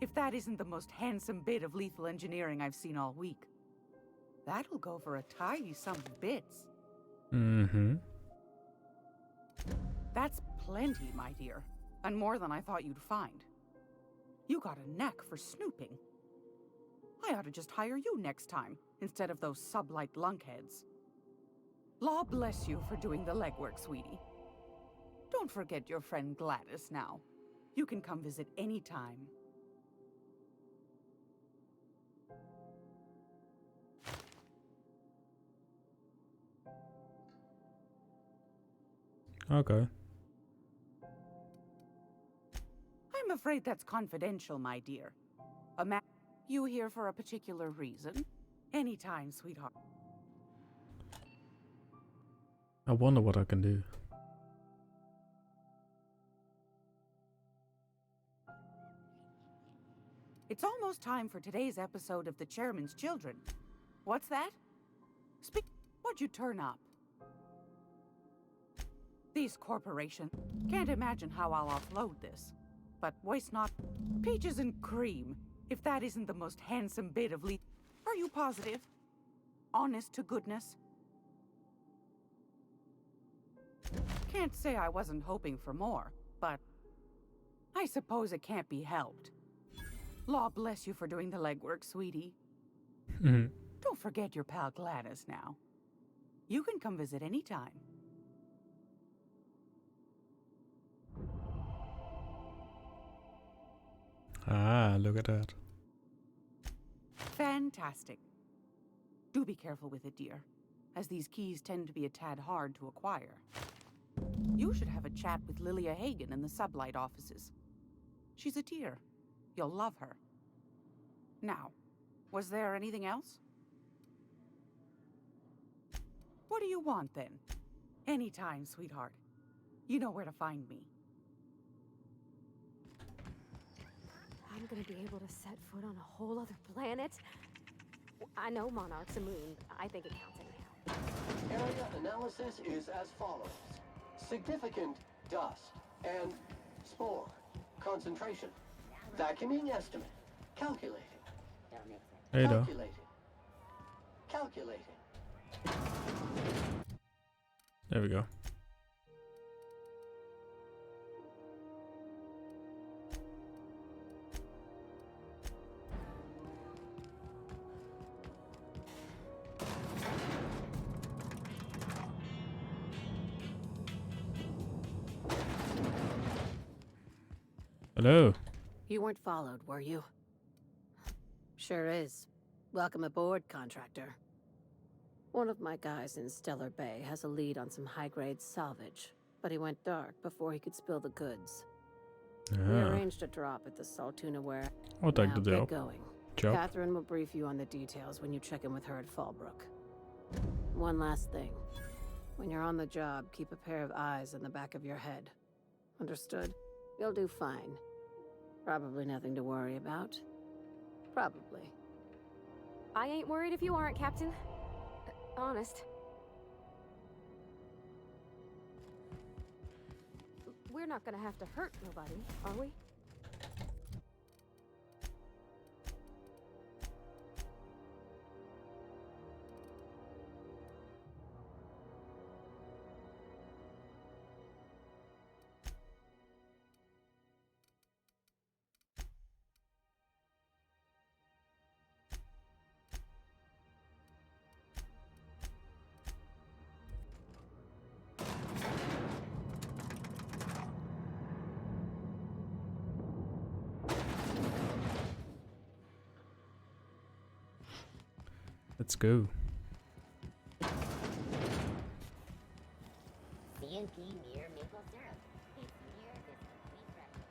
if that isn't the most handsome bit of lethal engineering I've seen all week. That'll go for a tidy sum of bits.
Mm-hmm.
That's plenty, my dear, and more than I thought you'd find. You got a knack for snooping. I ought to just hire you next time, instead of those sublight lunkheads. Law bless you for doing the legwork, sweetie. Don't forget your friend Gladys now. You can come visit any time.
Okay.
I'm afraid that's confidential, my dear. You here for a particular reason? Anytime, sweetheart.
I wonder what I can do.
It's almost time for today's episode of The Chairman's Children. What's that? Speak. What'd you turn up? These corporations. Can't imagine how I'll offload this. But waste not. Peaches and cream, if that isn't the most handsome bit of Are you positive? Honest to goodness? Can't say I wasn't hoping for more, but I suppose it can't be helped. Law bless you for doing the legwork, sweetie.
Mm-hmm.
Don't forget your pal Gladys now. You can come visit anytime.
Ah, look at that.
Fantastic. Do be careful with it, dear, as these keys tend to be a tad hard to acquire. You should have a chat with Lilia Hagen in the Sublight offices. She's a dear. You'll love her. Now, was there anything else? What do you want, then? Anytime, sweetheart. You know where to find me.
I'm gonna be able to set foot on a whole other planet? I know Monarch's a moon. I think it counts anyhow.
Area analysis is as follows. Significant dust and spore concentration. Vacuuming estimate. Calculating.
Don't mix it.
Hey, though.
Calculating.
There we go. Hello.
You weren't followed, were you? Sure is. Welcome aboard, contractor. One of my guys in Stellar Bay has a lead on some high-grade salvage, but he went dark before he could spill the goods. We arranged a drop at the Saltuna where...
I'll take
now
the
get
job.
going.
Job.
Catherine will brief you on the details when you check in with her at Fallbrook. One last thing. When you're on the job, keep a pair of eyes in the back of your head. Understood? You'll do fine. Probably nothing to worry about. Probably.
I ain't worried if you aren't, Captain. Honest. We're not gonna have to hurt nobody, are we?
Let's go.
CNP mere maple syrup. It's near this complete record.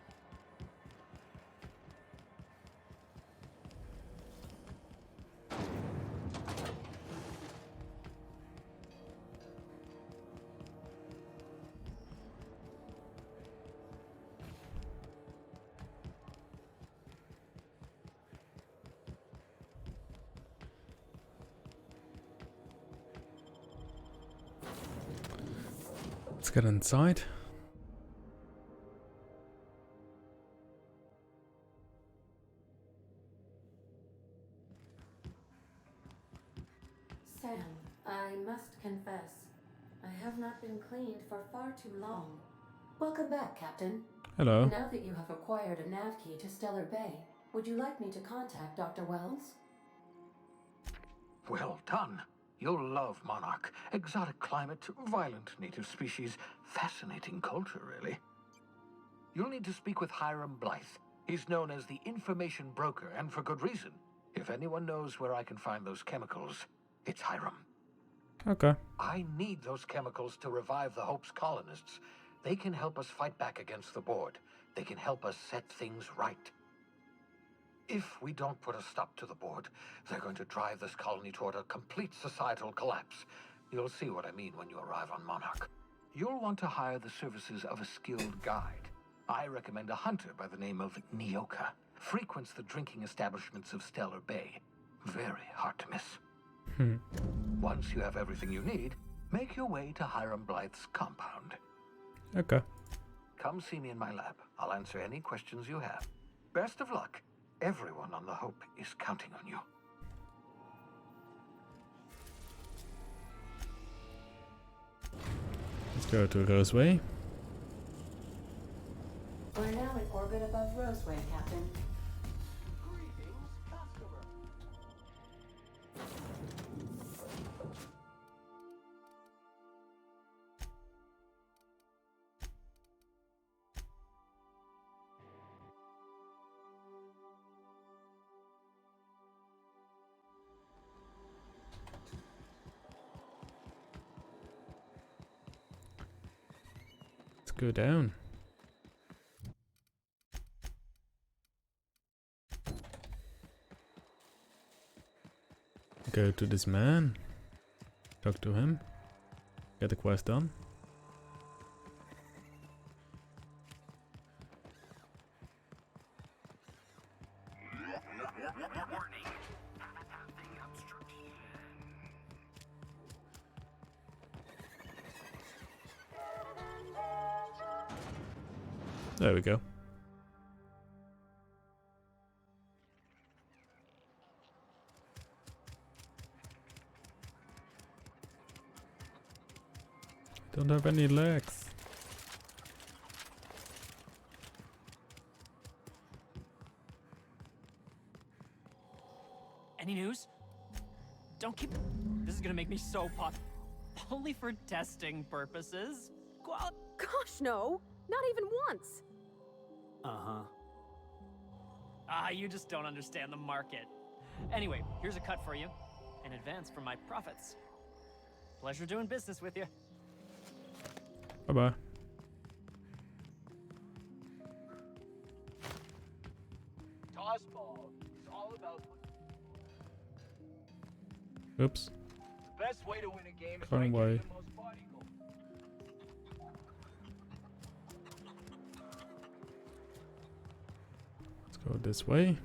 Let's get inside.
Sam, I must confess, I have not been cleaned for far too long. Welcome back, Captain.
Hello.
Now that you have acquired a nav key to Stellar Bay, would you like me to contact Dr. Wells?
Well done. You'll love Monarch. Exotic climate, violent native species, fascinating culture, really. You'll need to speak with Hiram Blythe. He's known as the information broker, and for good reason. If anyone knows where I can find those chemicals, it's Hiram.
Okay.
I need those chemicals to revive the Hope's colonists. They can help us fight back against the board. They can help us set things right. If we don't put a stop to the board, they're going to drive this colony toward a complete societal collapse. You'll see what I mean when you arrive on Monarch. You'll want to hire the services of a skilled guide. I recommend a hunter by the name of Nyoka. Frequents the drinking establishments of Stellar Bay. Very hard to miss. Once you have everything you need, make your way to Hiram Blythe's compound.
Okay.
Come see me in my lab. I'll answer any questions you have. Best of luck. Everyone on the Hope is counting on you.
Let's go to Roseway.
We're now in orbit above Roseway, Captain.
Greetings, customer.
Let's go down. Go to this man. Talk to him. Get the quest done. There we go. Don't have any legs.
Any news? Don't keep... This is gonna make me so pop. Only for testing purposes.
Gosh, no. Not even once.
Uh-huh.
You just don't understand the market. Anyway, here's a cut for you. In advance for my profits. Pleasure doing business with you.
Bye-bye.
Toss ball is all about
Oops.
the best way to win a game is
Going
by
away.
getting the most body gold.
Let's go this way.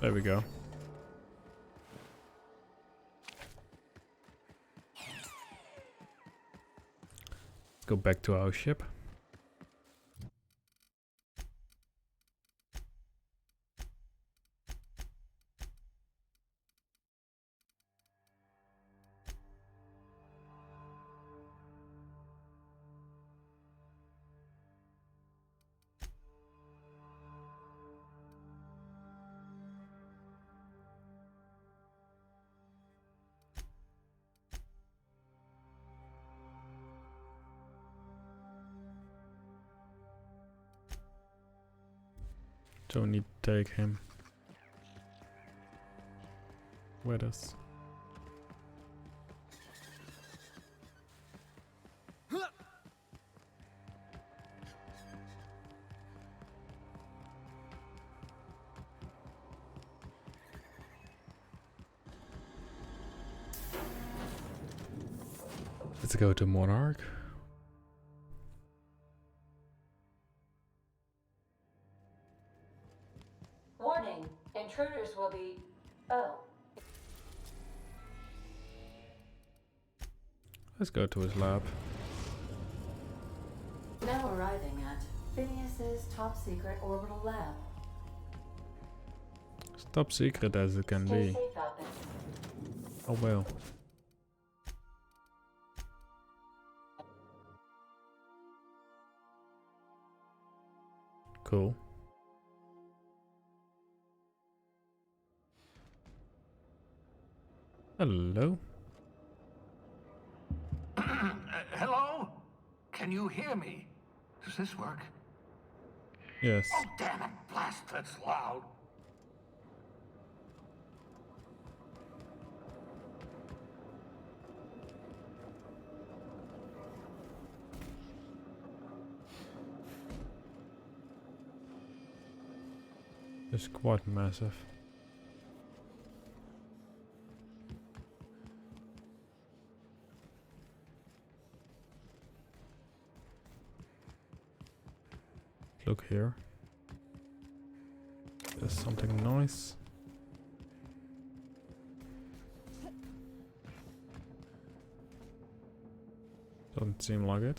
There we go. Let's go back to our ship. Don't need to take him with us. Let's go to Monarch.
Warning, intruders will be... Oh.
Let's go to his lab.
Now arriving at Phineas's top secret orbital lab.
It's top secret as it can
Stay
be.
safe out there.
Oh well. Cool. Hello.
Hello? Can you hear me? Does this work?
Yes.
Oh, damn it. Blast, that's loud.
It's quite massive. Look here. There's something nice. Doesn't seem like it.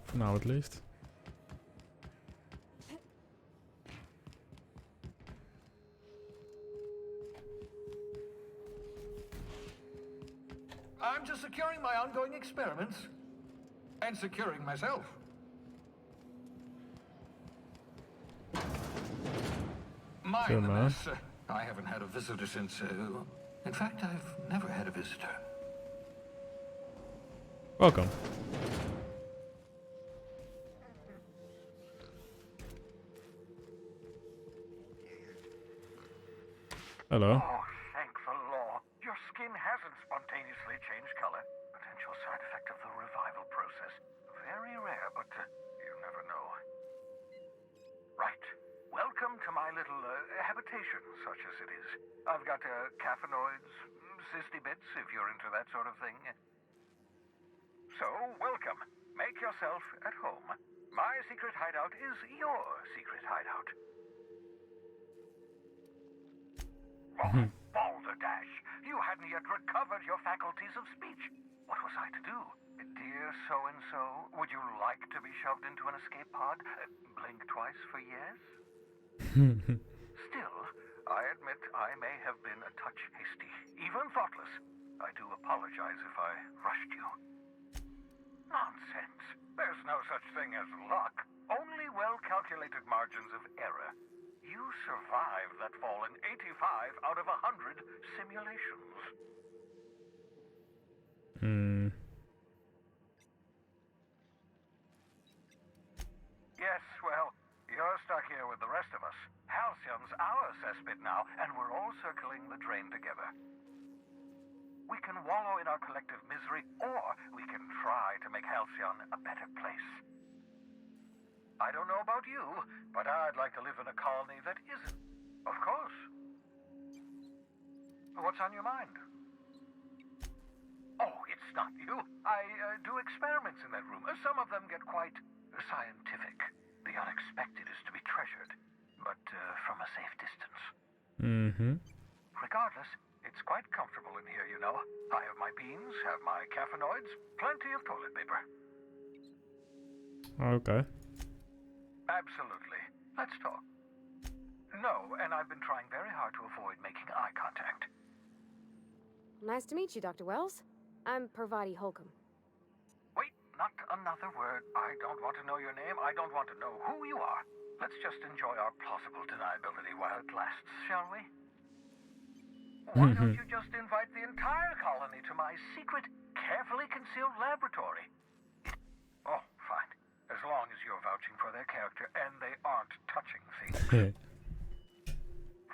For now at least.
I'm just securing my ongoing experiments. And securing myself. Mind
Sure,
the
man.
mess. I haven't had a visitor since... in fact, I've never had a visitor.
Welcome. Hello.
Oh, thank the law. Your skin hasn't spontaneously changed color. Potential side effect of the revival process. Very rare, but you never know. Right. Welcome to my little habitation, such as it is. I've got caffeinoids, cysty bits, if you're into that sort of thing. So, welcome. Make yourself at home. My secret hideout is your secret hideout. Oh, balderdash! You hadn't yet recovered your faculties of speech. What was I to do? Dear so-and-so, would you like to be shoved into an escape pod? Blink twice for yes? Still, I admit I may have been a touch hasty, even thoughtless. I do apologize if I rushed you. Nonsense. There's no such thing as luck. Only well-calculated margins of error. You survived that fall in 85 out of 100 simulations. Yes, well, you're stuck here with the rest of us. Halcyon's our cesspit now, and we're all circling the drain together. We can wallow in our collective misery, or we can try to make Halcyon a better place. I don't know about you, but I'd like to live in a colony that isn't. Of course. What's on your mind? Oh, it's not you. I do experiments in that room. Some of them get quite scientific. The unexpected is to be treasured.
but from a safe distance.
Mm-hmm.
Regardless, it's quite comfortable in here, you know. I have my beans, have my caffeinoids, plenty of toilet paper.
Okay.
Absolutely. Let's talk. No, and I've been trying very hard to avoid making eye contact.
Nice to meet you, Dr. Wells. I'm Parvati Holcomb.
Wait, not another word. I don't want to know your name. I don't want to know who you are. Let's just enjoy our plausible deniability while it lasts, shall we? Why don't you just invite the entire colony to my secret, carefully concealed laboratory? Oh, fine. As long as you're vouching for their character and they aren't touching things.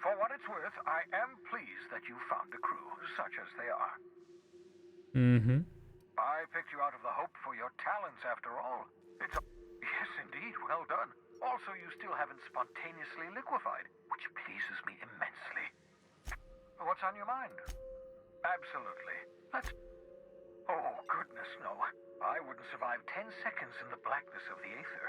For what it's worth, I am pleased that you found a crew, such as they are.
Mm-hmm.
I picked you out of the hope for your talents, after all. Yes, indeed, well done. Also, you still haven't spontaneously liquefied, which pleases me immensely. What's on your mind? Absolutely. Oh, goodness, no. I wouldn't survive 10 seconds in the blackness of the aether.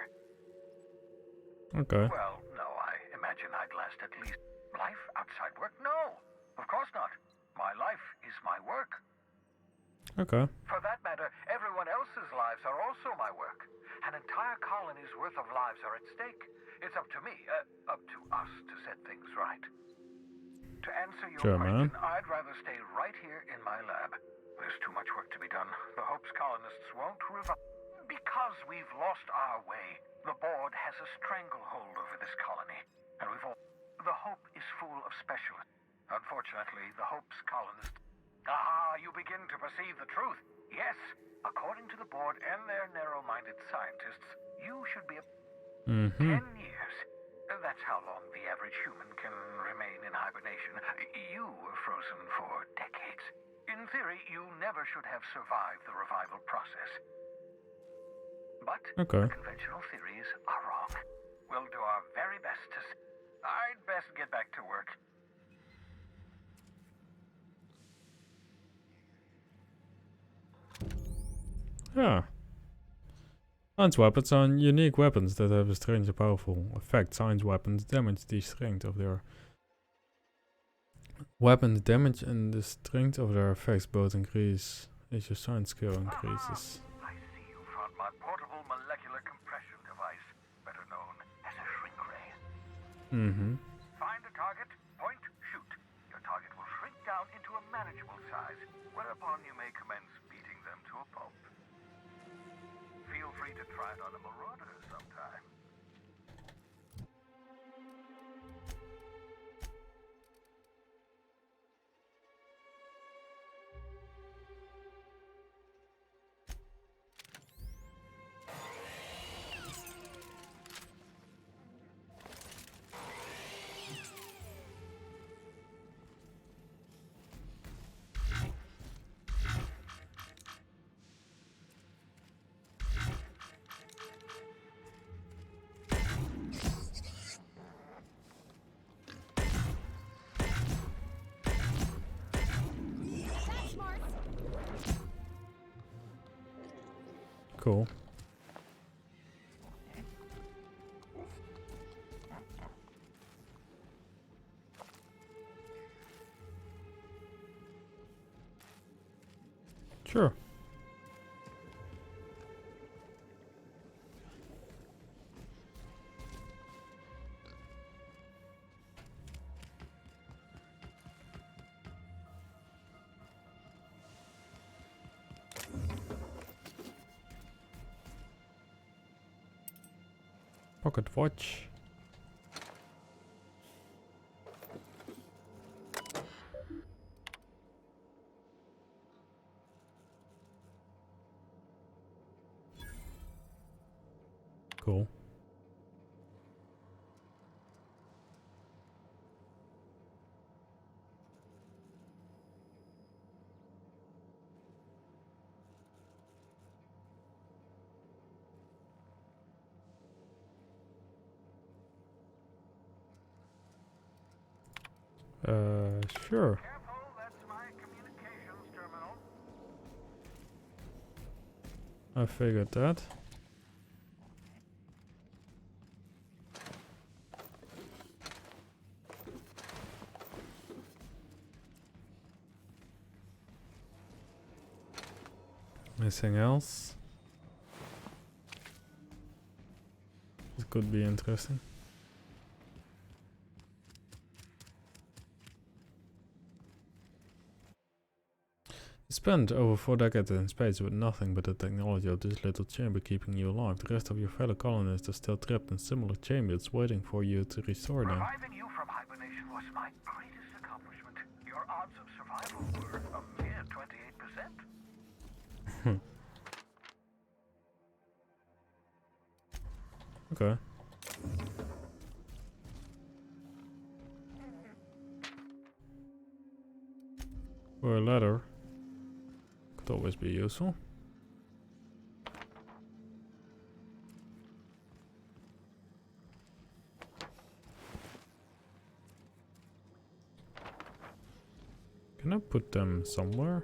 Okay.
Well, no, I imagine I'd last at least... Life outside work? No, of course not. My life is my work.
Okay.
For that matter, everyone else's lives are also my work. An entire colony's worth of lives are at stake. It's up to me, up to us to set things right. To answer your question, I'd rather stay right here in my lab. There's too much work to be done. The Hope's colonists won't revive. Because we've lost our way, the board has a stranglehold over this colony. And we've all... The Hope is full of specialists. Unfortunately, the Hope's colonists... you begin to perceive the truth. Yes, according to the board and their narrow-minded scientists, you should be 10 years. That's how long the average human can remain in hibernation. You were frozen for decades. In theory, you never should have survived the revival process. But the conventional theories are wrong. We'll do our very best to... I'd best get back to work.
Yeah. Science weapons are unique weapons that have a strange and powerful effect. Science weapons damage the strength of their weapons damage and the strength of their effects both increase as your science skill increases.
I see you found my portable molecular compression device, better known as a shrink ray. Find a target, point, shoot. Your target will shrink down into a manageable size, whereupon you may commence beating them to a pulp. Feel free to try it on a marauder sometime.
Cool. Sure. Pocket watch. Cool. Sure.
Careful, that's my communications terminal.
I figured that. Anything else? This could be interesting. You spent over 4 decades in space with nothing but the technology of this little chamber keeping you alive. The rest of your fellow colonists are still trapped in similar chambers waiting for you to restore them.
Reviving you from hibernation was my greatest accomplishment. Your odds of survival were a mere 28%.
Okay. For a ladder. Could always be useful. Can I put them somewhere?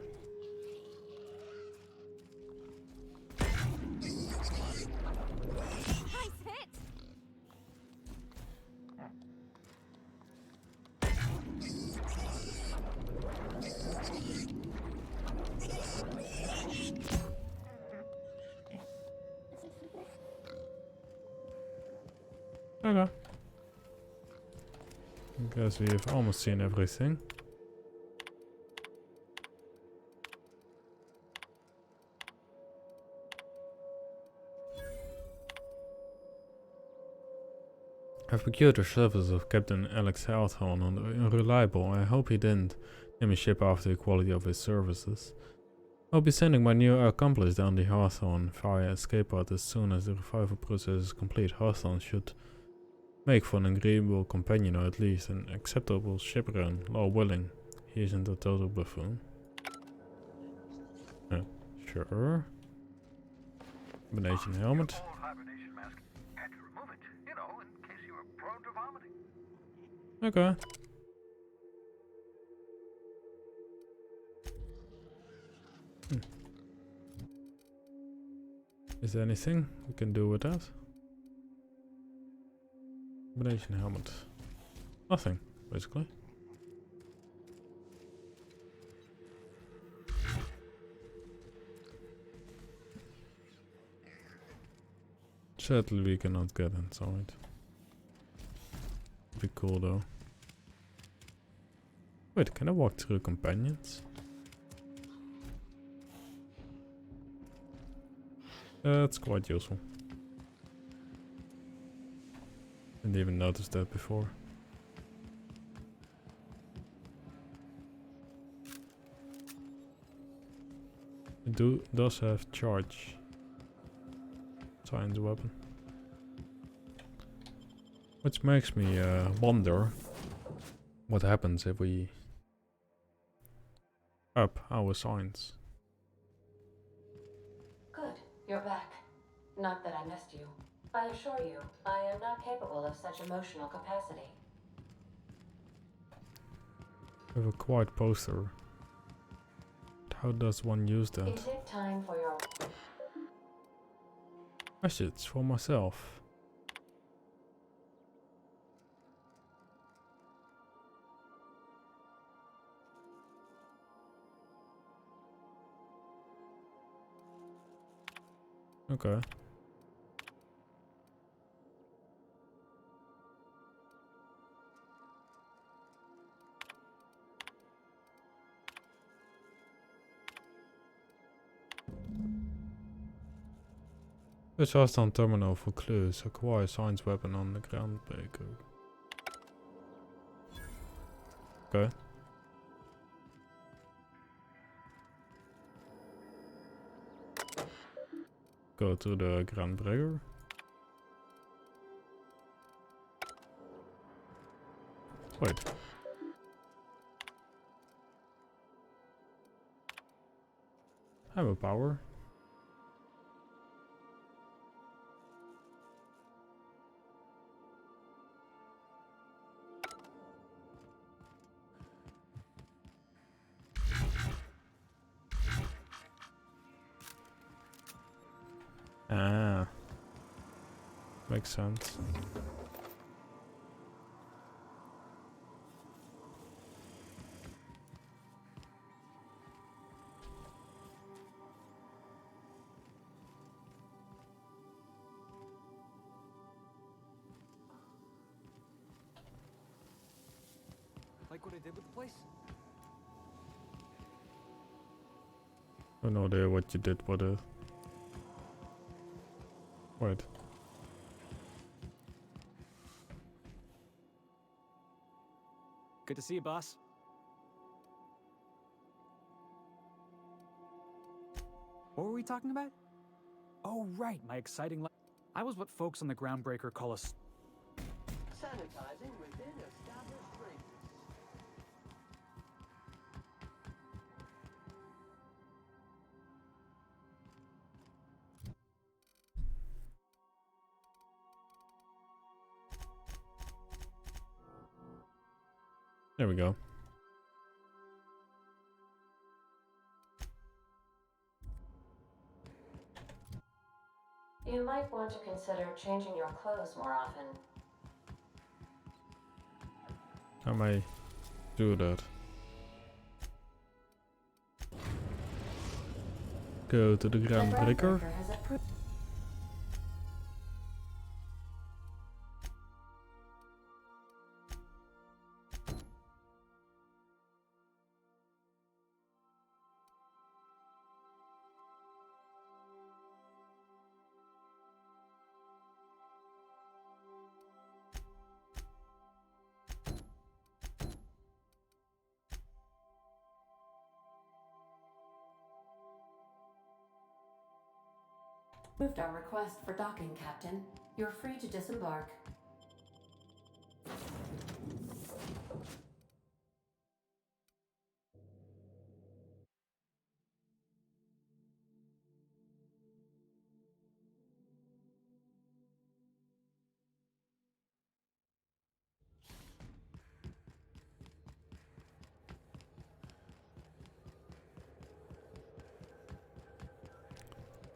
Okay. I guess we have almost seen everything. I've procured the services of Captain Alex Hawthorne on the Unreliable. I hope he didn't name his ship after the quality of his services. I'll be sending my new accomplice down the Hawthorne via escape pod as soon as the revival process is complete. Hawthorne should make for an agreeable companion, or at least an acceptable shipwright, Lord willing. He isn't a total buffoon. Sure. Hibernation helmet.
Hibernation mask. Had to remove it, you know, in case you were prone to vomiting.
Okay. Is there anything we can do with that? Combination helmet. Nothing, basically. Sadly, we cannot get inside. Be cool though. Wait, can I walk through companions? That's quite useful. Didn't even notice that before. It does have charge. Science weapon. Which makes me wonder what happens if we up our science.
Good, you're back. Not that I missed you. I assure you, I am not capable of such emotional capacity.
We have a quiet poster. How does one use that?
Is it time for your...
Message for myself. Okay. Search Hearthstone terminal for clues. Acquire science weapon on the groundbreaker. Okay. Go to the groundbreaker. Wait. Hammer power. Ah, makes sense.
Like what I did with the place?
I have no idea what you did with it. Wait.
Good to see you, boss. What were we talking about? Oh, right, my exciting I was what folks on the Groundbreaker call a
Sanitizing within established ranges.
There we go.
You might want to consider changing your clothes more often.
I may do that. Go to the Groundbreaker.
Moved our request for docking, Captain. You're free to disembark.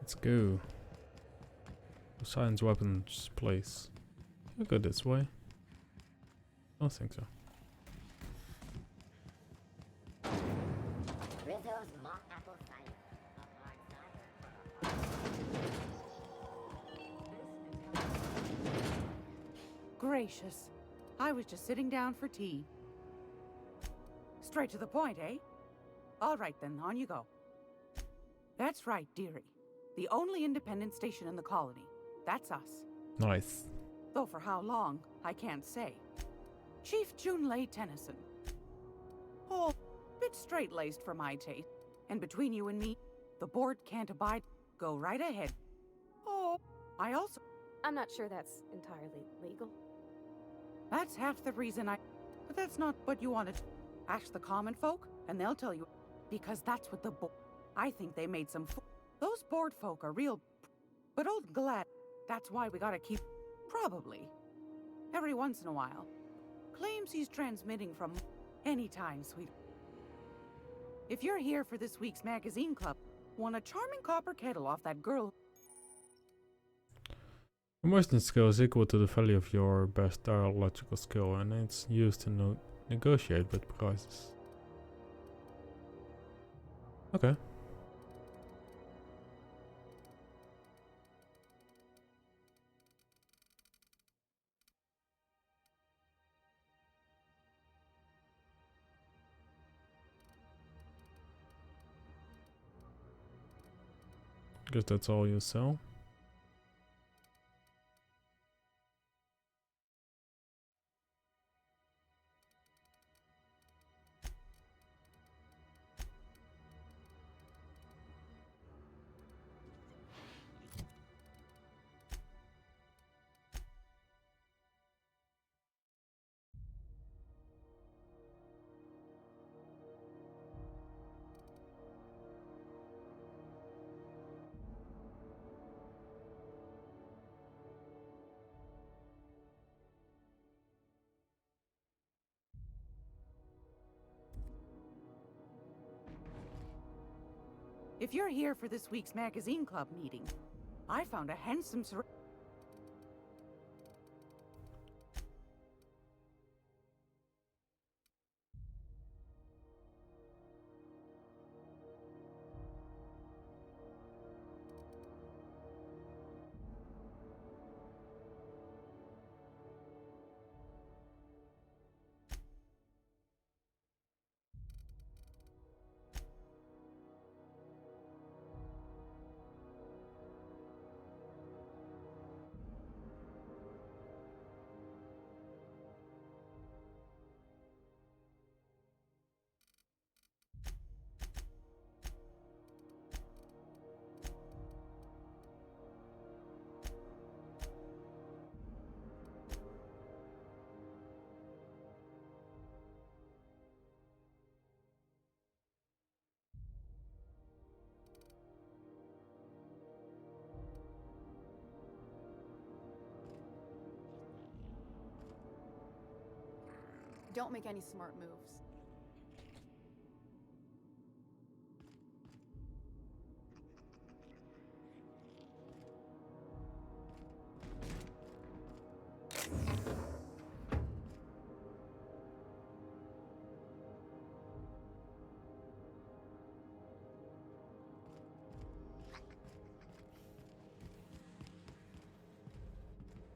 Let's go. Science weapons place. Can I go this way? I don't think so.
Rizzo's mock apple cider. A hard cider.
Gracious. I was just sitting down for tea. Straight to the point, eh? All right then, on you go. That's right, dearie. The only independent station in the colony. That's us.
Nice.
Though for how long, I can't say. Chief Junlei Tennyson. Oh, bit straight-laced for my taste. And between you and me, the board can't abide. Go right ahead. Oh, I also...
I'm not sure that's entirely legal.
That's half the reason But that's not what you wanted. Ask the common folk, and they'll tell you. Because that's what the board... I think they made some... Those board folk are real... But old Glad... That's why we gotta keep... Probably. Every once in a while. Claims he's transmitting from... Anytime, sweet... If you're here for this week's magazine club, won a charming copper kettle off that girl...
Emotion skill is equal to the value of your best dialogical skill, and it's used to negotiate with prices. Okay. Guess that's all you sell.
If you're here for this week's magazine club meeting, I found a handsome
don't make any smart moves.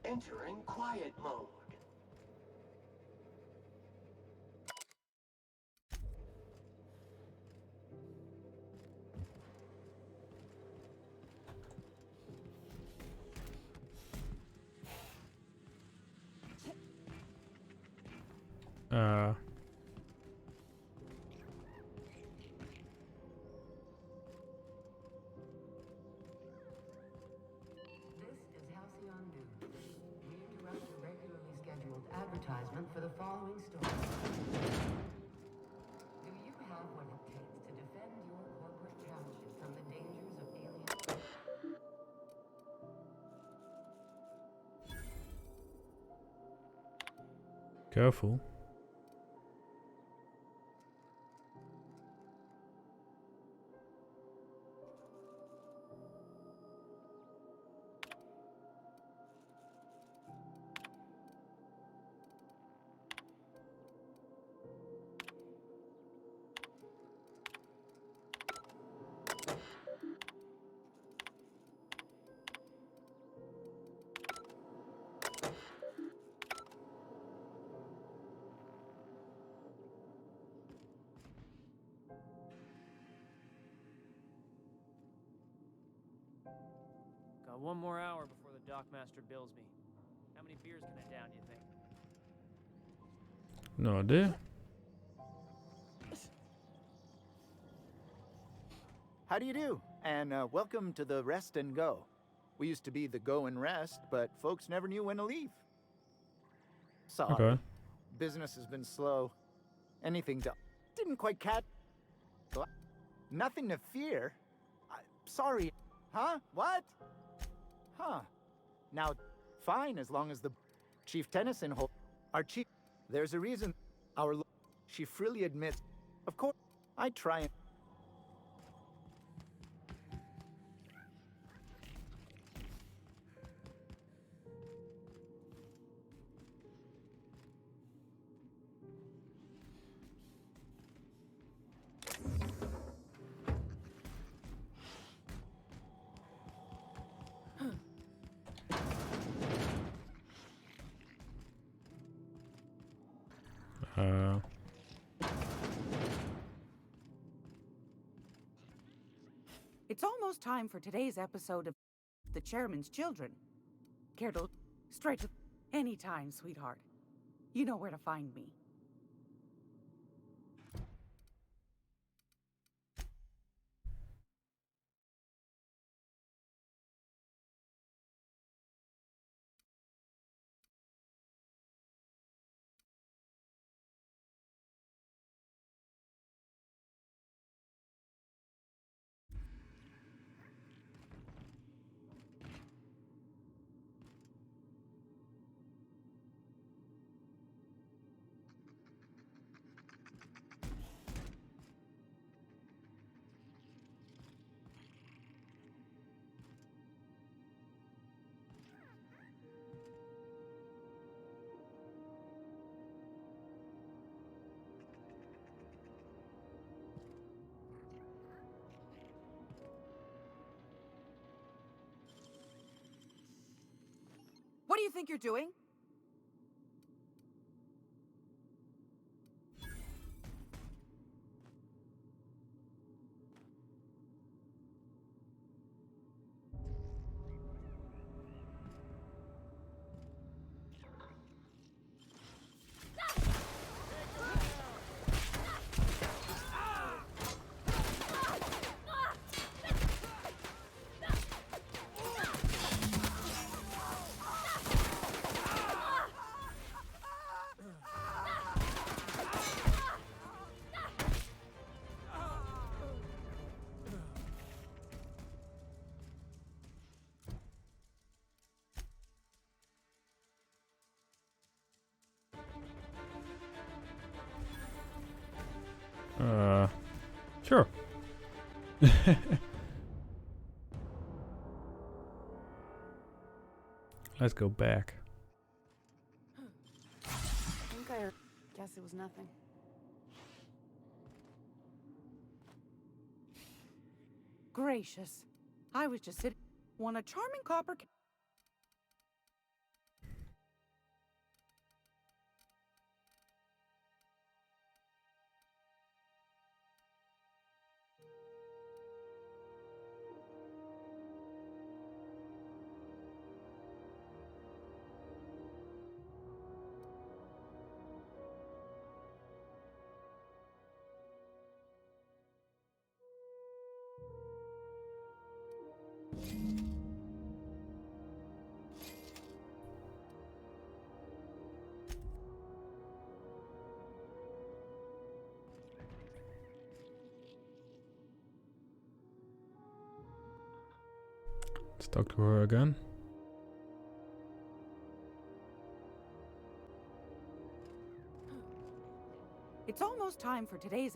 Entering quiet mode.
Advertisement for the following story. Do you have what it takes to defend your corporate township from the dangers of alien?
Careful.
Got one more hour before the dockmaster bills me. How many beers can I down, you think?
No idea.
How do you do? And welcome to the Rest and Go. We used to be the Go and Rest, but folks never knew when to leave. Sorry.
Okay.
Business has been slow. Anything to... Didn't quite catch... Nothing to fear. Sorry. Huh? What? Huh. Now, fine, as long as the Chief Tennyson hold... Our chief... There's a reason. She freely admits... Of course, I try and...
It's almost time for today's episode of The Chairman's Children. Care to straight to anytime, sweetheart. You know where to find me. What do you think you're doing?
Sure. Let's go back.
I think I guess it was nothing. Gracious. I was just sitting. Want a charming copper.
Let's talk to her again.
It's almost time for today's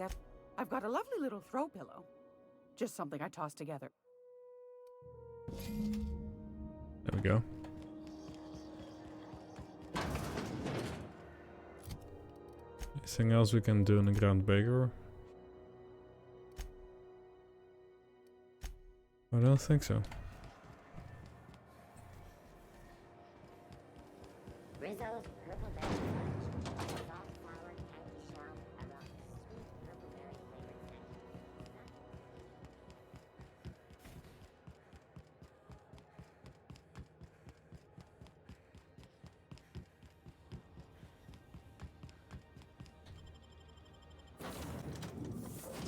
I've got a lovely little throw pillow. Just something I tossed together.
There we go. Anything else we can do in the Grand Baker? I don't think so.
Rizzo's purple berry punch. Soft, sour, candy shell, around sweet purple berry flavored scent.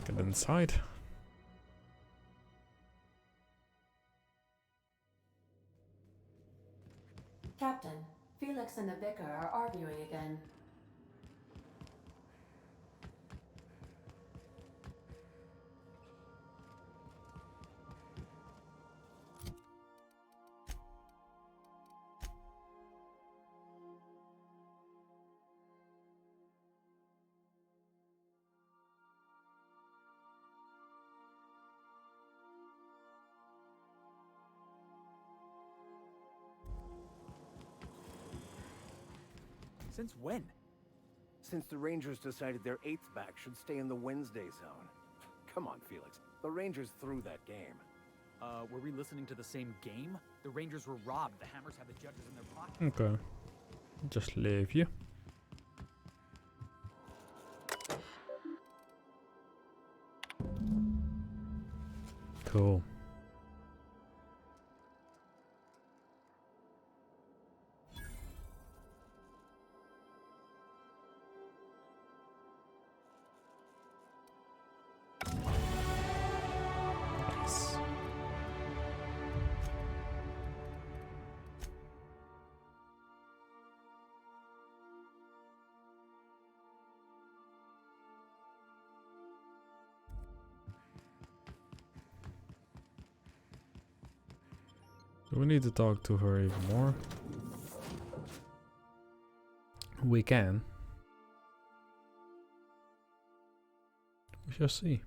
Get inside.
Captain, Felix and the Vicar are arguing again.
Since when?
Since the Rangers decided their 8th back should stay in the Wednesday zone. Come on, Felix. The Rangers threw that game.
Were we listening to the same game? The Rangers were robbed. The Hammers had the judges in their pocket.
Okay. Just leave you. Cool. Nice. Do we need to talk to her even more? We can. We shall see.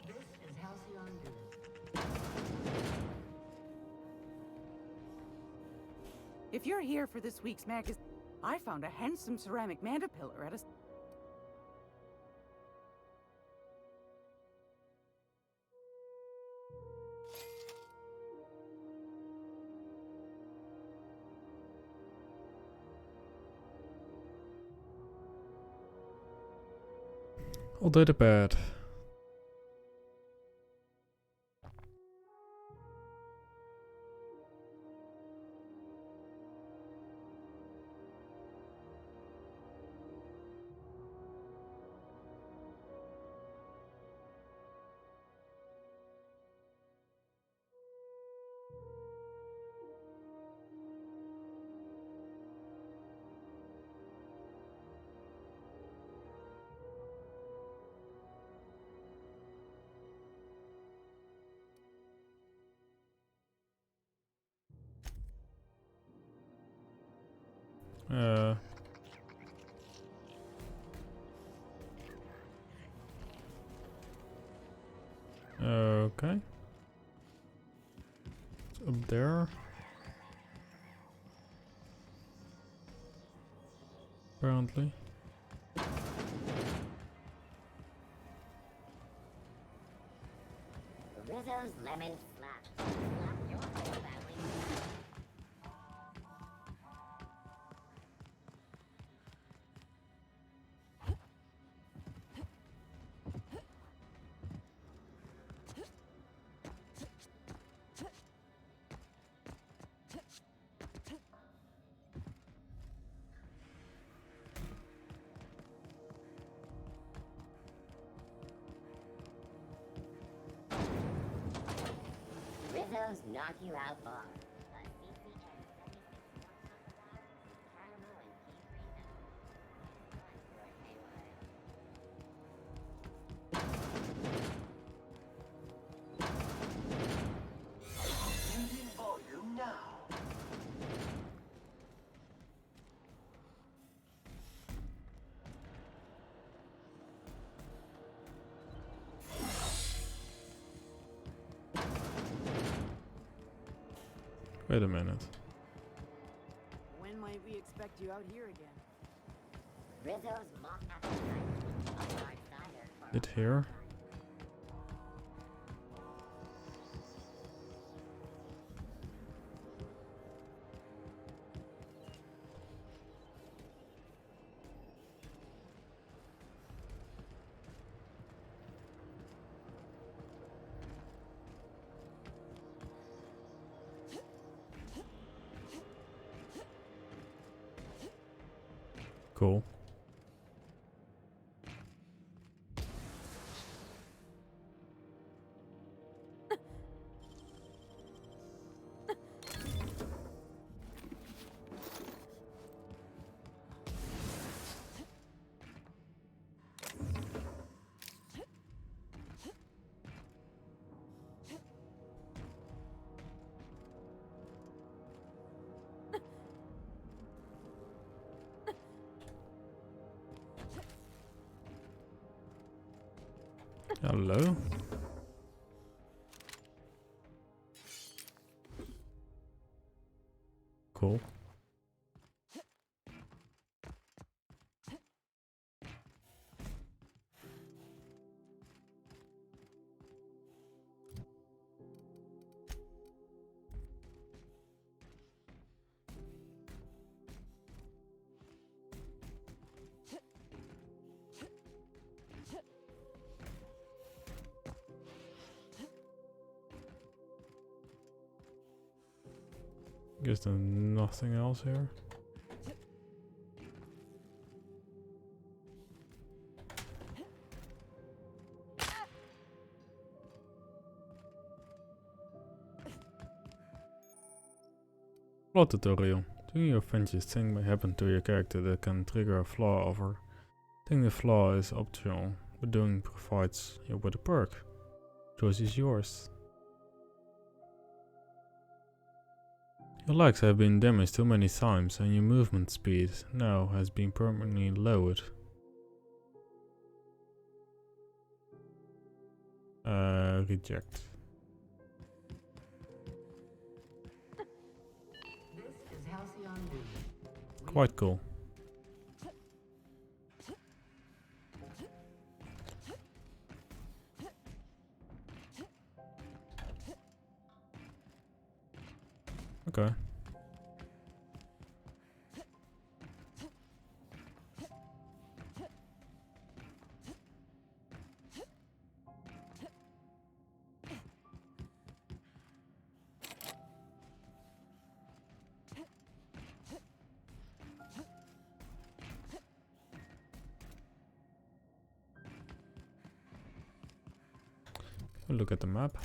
This is Halcyon News.
If you're here for this week's magazine, I found a handsome ceramic mandapillar at a...
All day the bed. Okay. It's up there. Apparently.
Rizzo's lemon slap. Slap your whole family. Rizzo's knock you out bar. A CCN 76 caramel and pea cream
Using volume now.
Wait a minute.
When might we expect you out here again?
Rizzo's mock appetite. A hard cider for
It here. Cool. Hello. Cool. Guess there's nothing else here. Plot tutorial. During your adventures, things may happen to your character that can trigger a flaw over. Taking the flaw is optional, but doing provides you with a perk. Choice is yours. Your legs have been damaged too many times and your movement speed now has been permanently lowered. Reject.
This is Halcyon Moon.
Quite cool. Okay. We'll look at the map.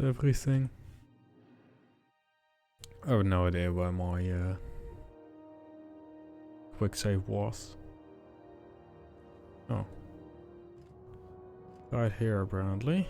everything. I have no idea where my quick save was. Oh. Right here apparently.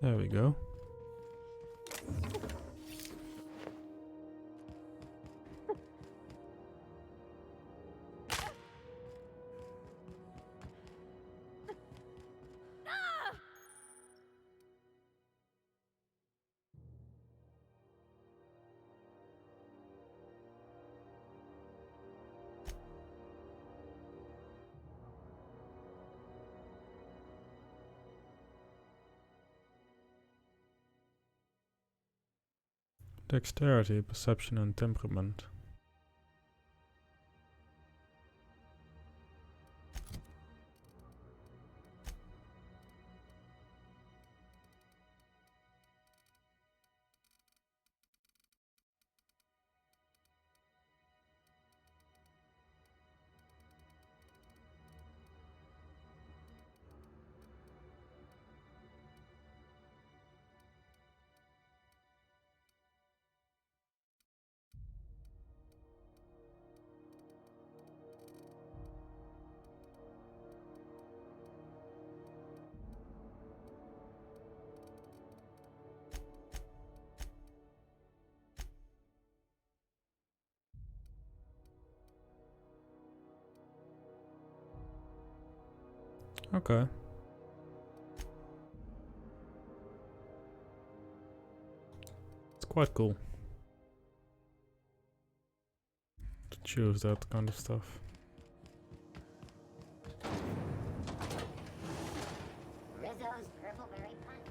There we go. Dexterity, perception and temperament. Okay. It's quite cool to choose that kind of stuff.
Rizzo's Purple Berry Punch.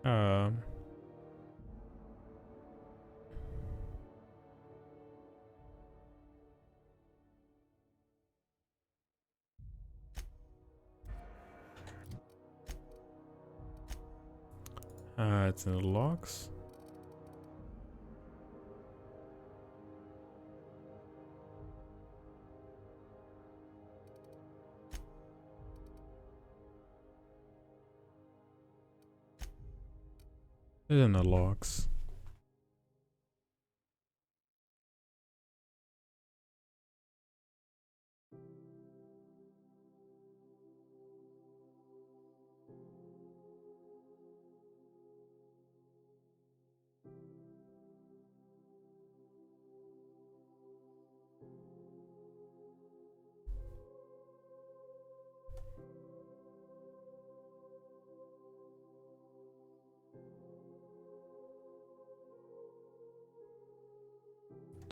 Um. It's in the logs. It's in the logs.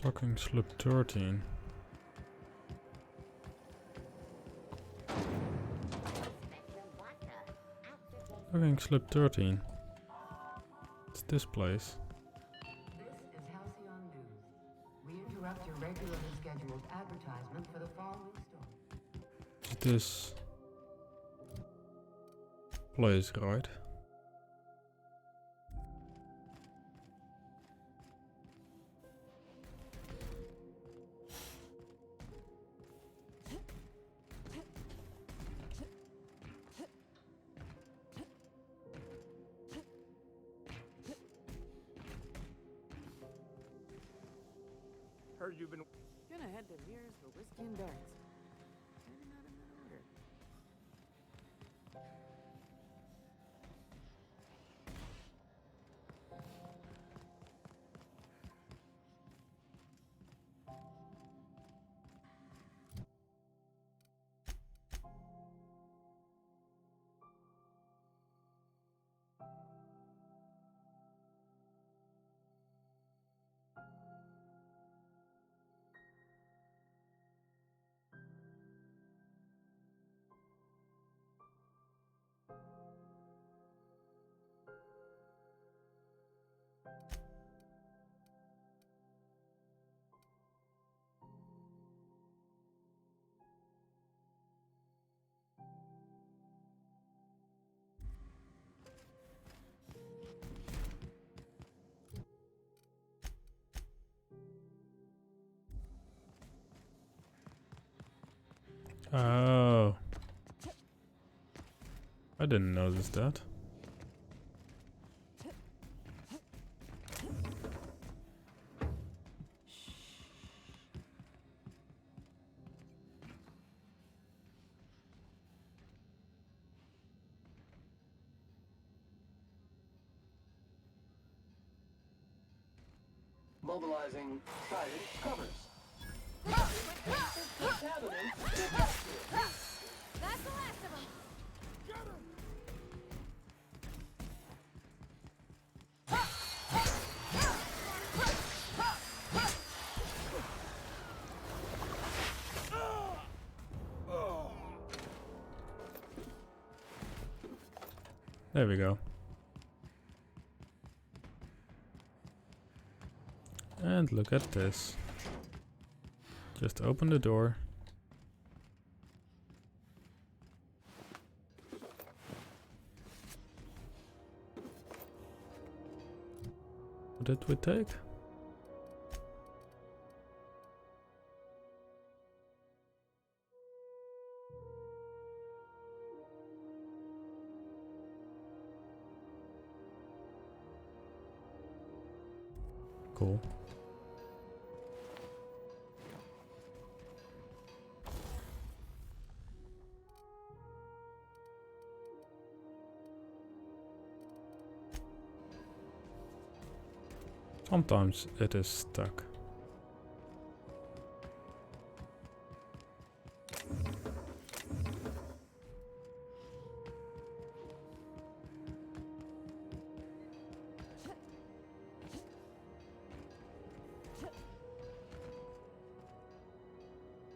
Talking slip 13. Talking slip 13. It's this place.
This is Halcyon News. We interrupt your regularly scheduled advertisement for the following story.
This place, right?
Heard you've been...
Gonna head to Mears for whiskey and berries. Maybe not in that order.
Oh. I didn't notice that.
Mobilizing guided covers. Contaminants detected.
That's the last of them.
There we go. And look at this. Just open the door. What did we take? Cool. Sometimes it is stuck.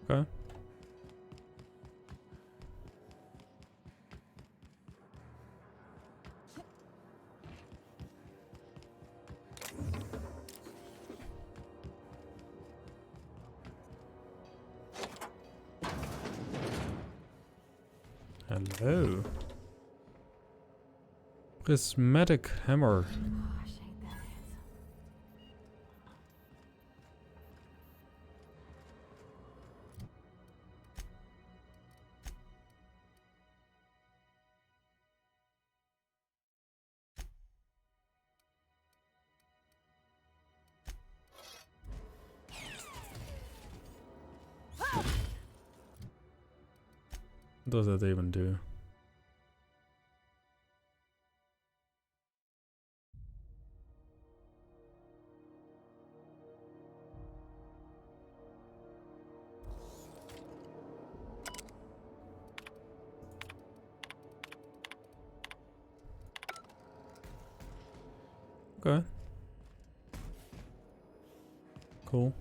Okay. Hello. Prismatic hammer.
Gosh, ain't that handsome.
What does that even do? Okay. Cool.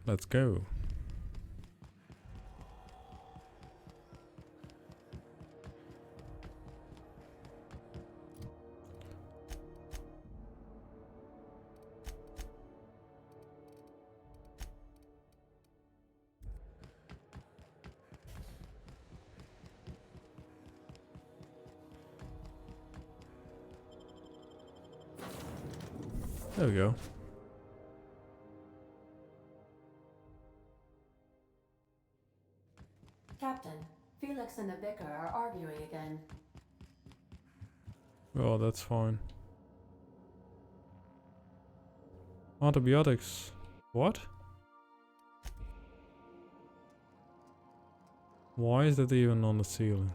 Let's go. There we go.
Captain, Felix and the vicar are arguing again.
Well, that's fine. Antibiotics. What? Why is that even on the ceiling?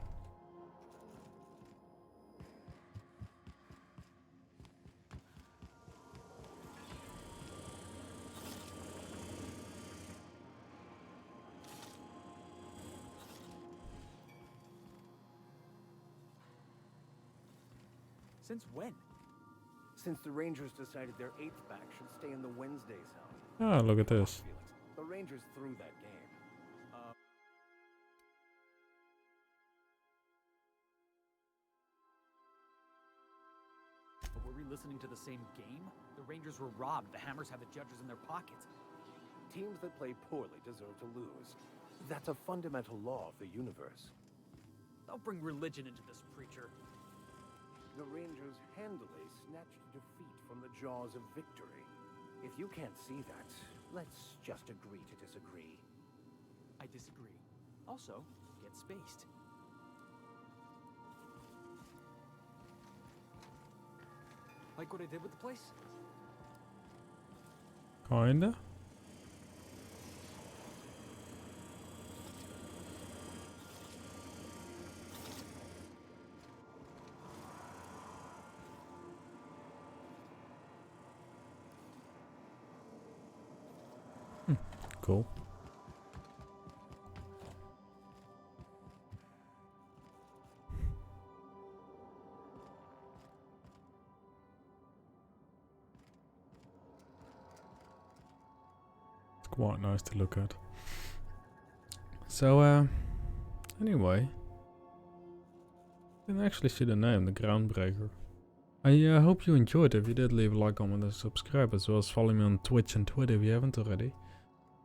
Since when?
Since the Rangers decided their 8th back should stay in the Wednesday zone.
Ah, look at this.
Felix, the Rangers threw that game.
But were we listening to the same game? The Rangers were robbed. The Hammers have the judges in their pockets.
Teams that play poorly deserve to lose. That's a fundamental law of the universe.
Don't bring religion into this, preacher.
The Rangers handily snatched defeat from the jaws of victory. If you can't see that, let's just agree to disagree.
I disagree. Also, get spaced. Like what I did with the place?
Kinda. Cool. It's quite nice to look at. So, anyway, you can actually see the name, the Groundbreaker. I hope you enjoyed. If you did, leave a like, comment, and subscribe, as well as follow me on Twitch and Twitter if you haven't already.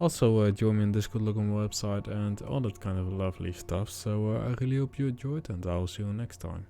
Also, join me on Discord, look on my website, and all that kind of lovely stuff. So, I really hope you enjoyed, and I'll see you next time.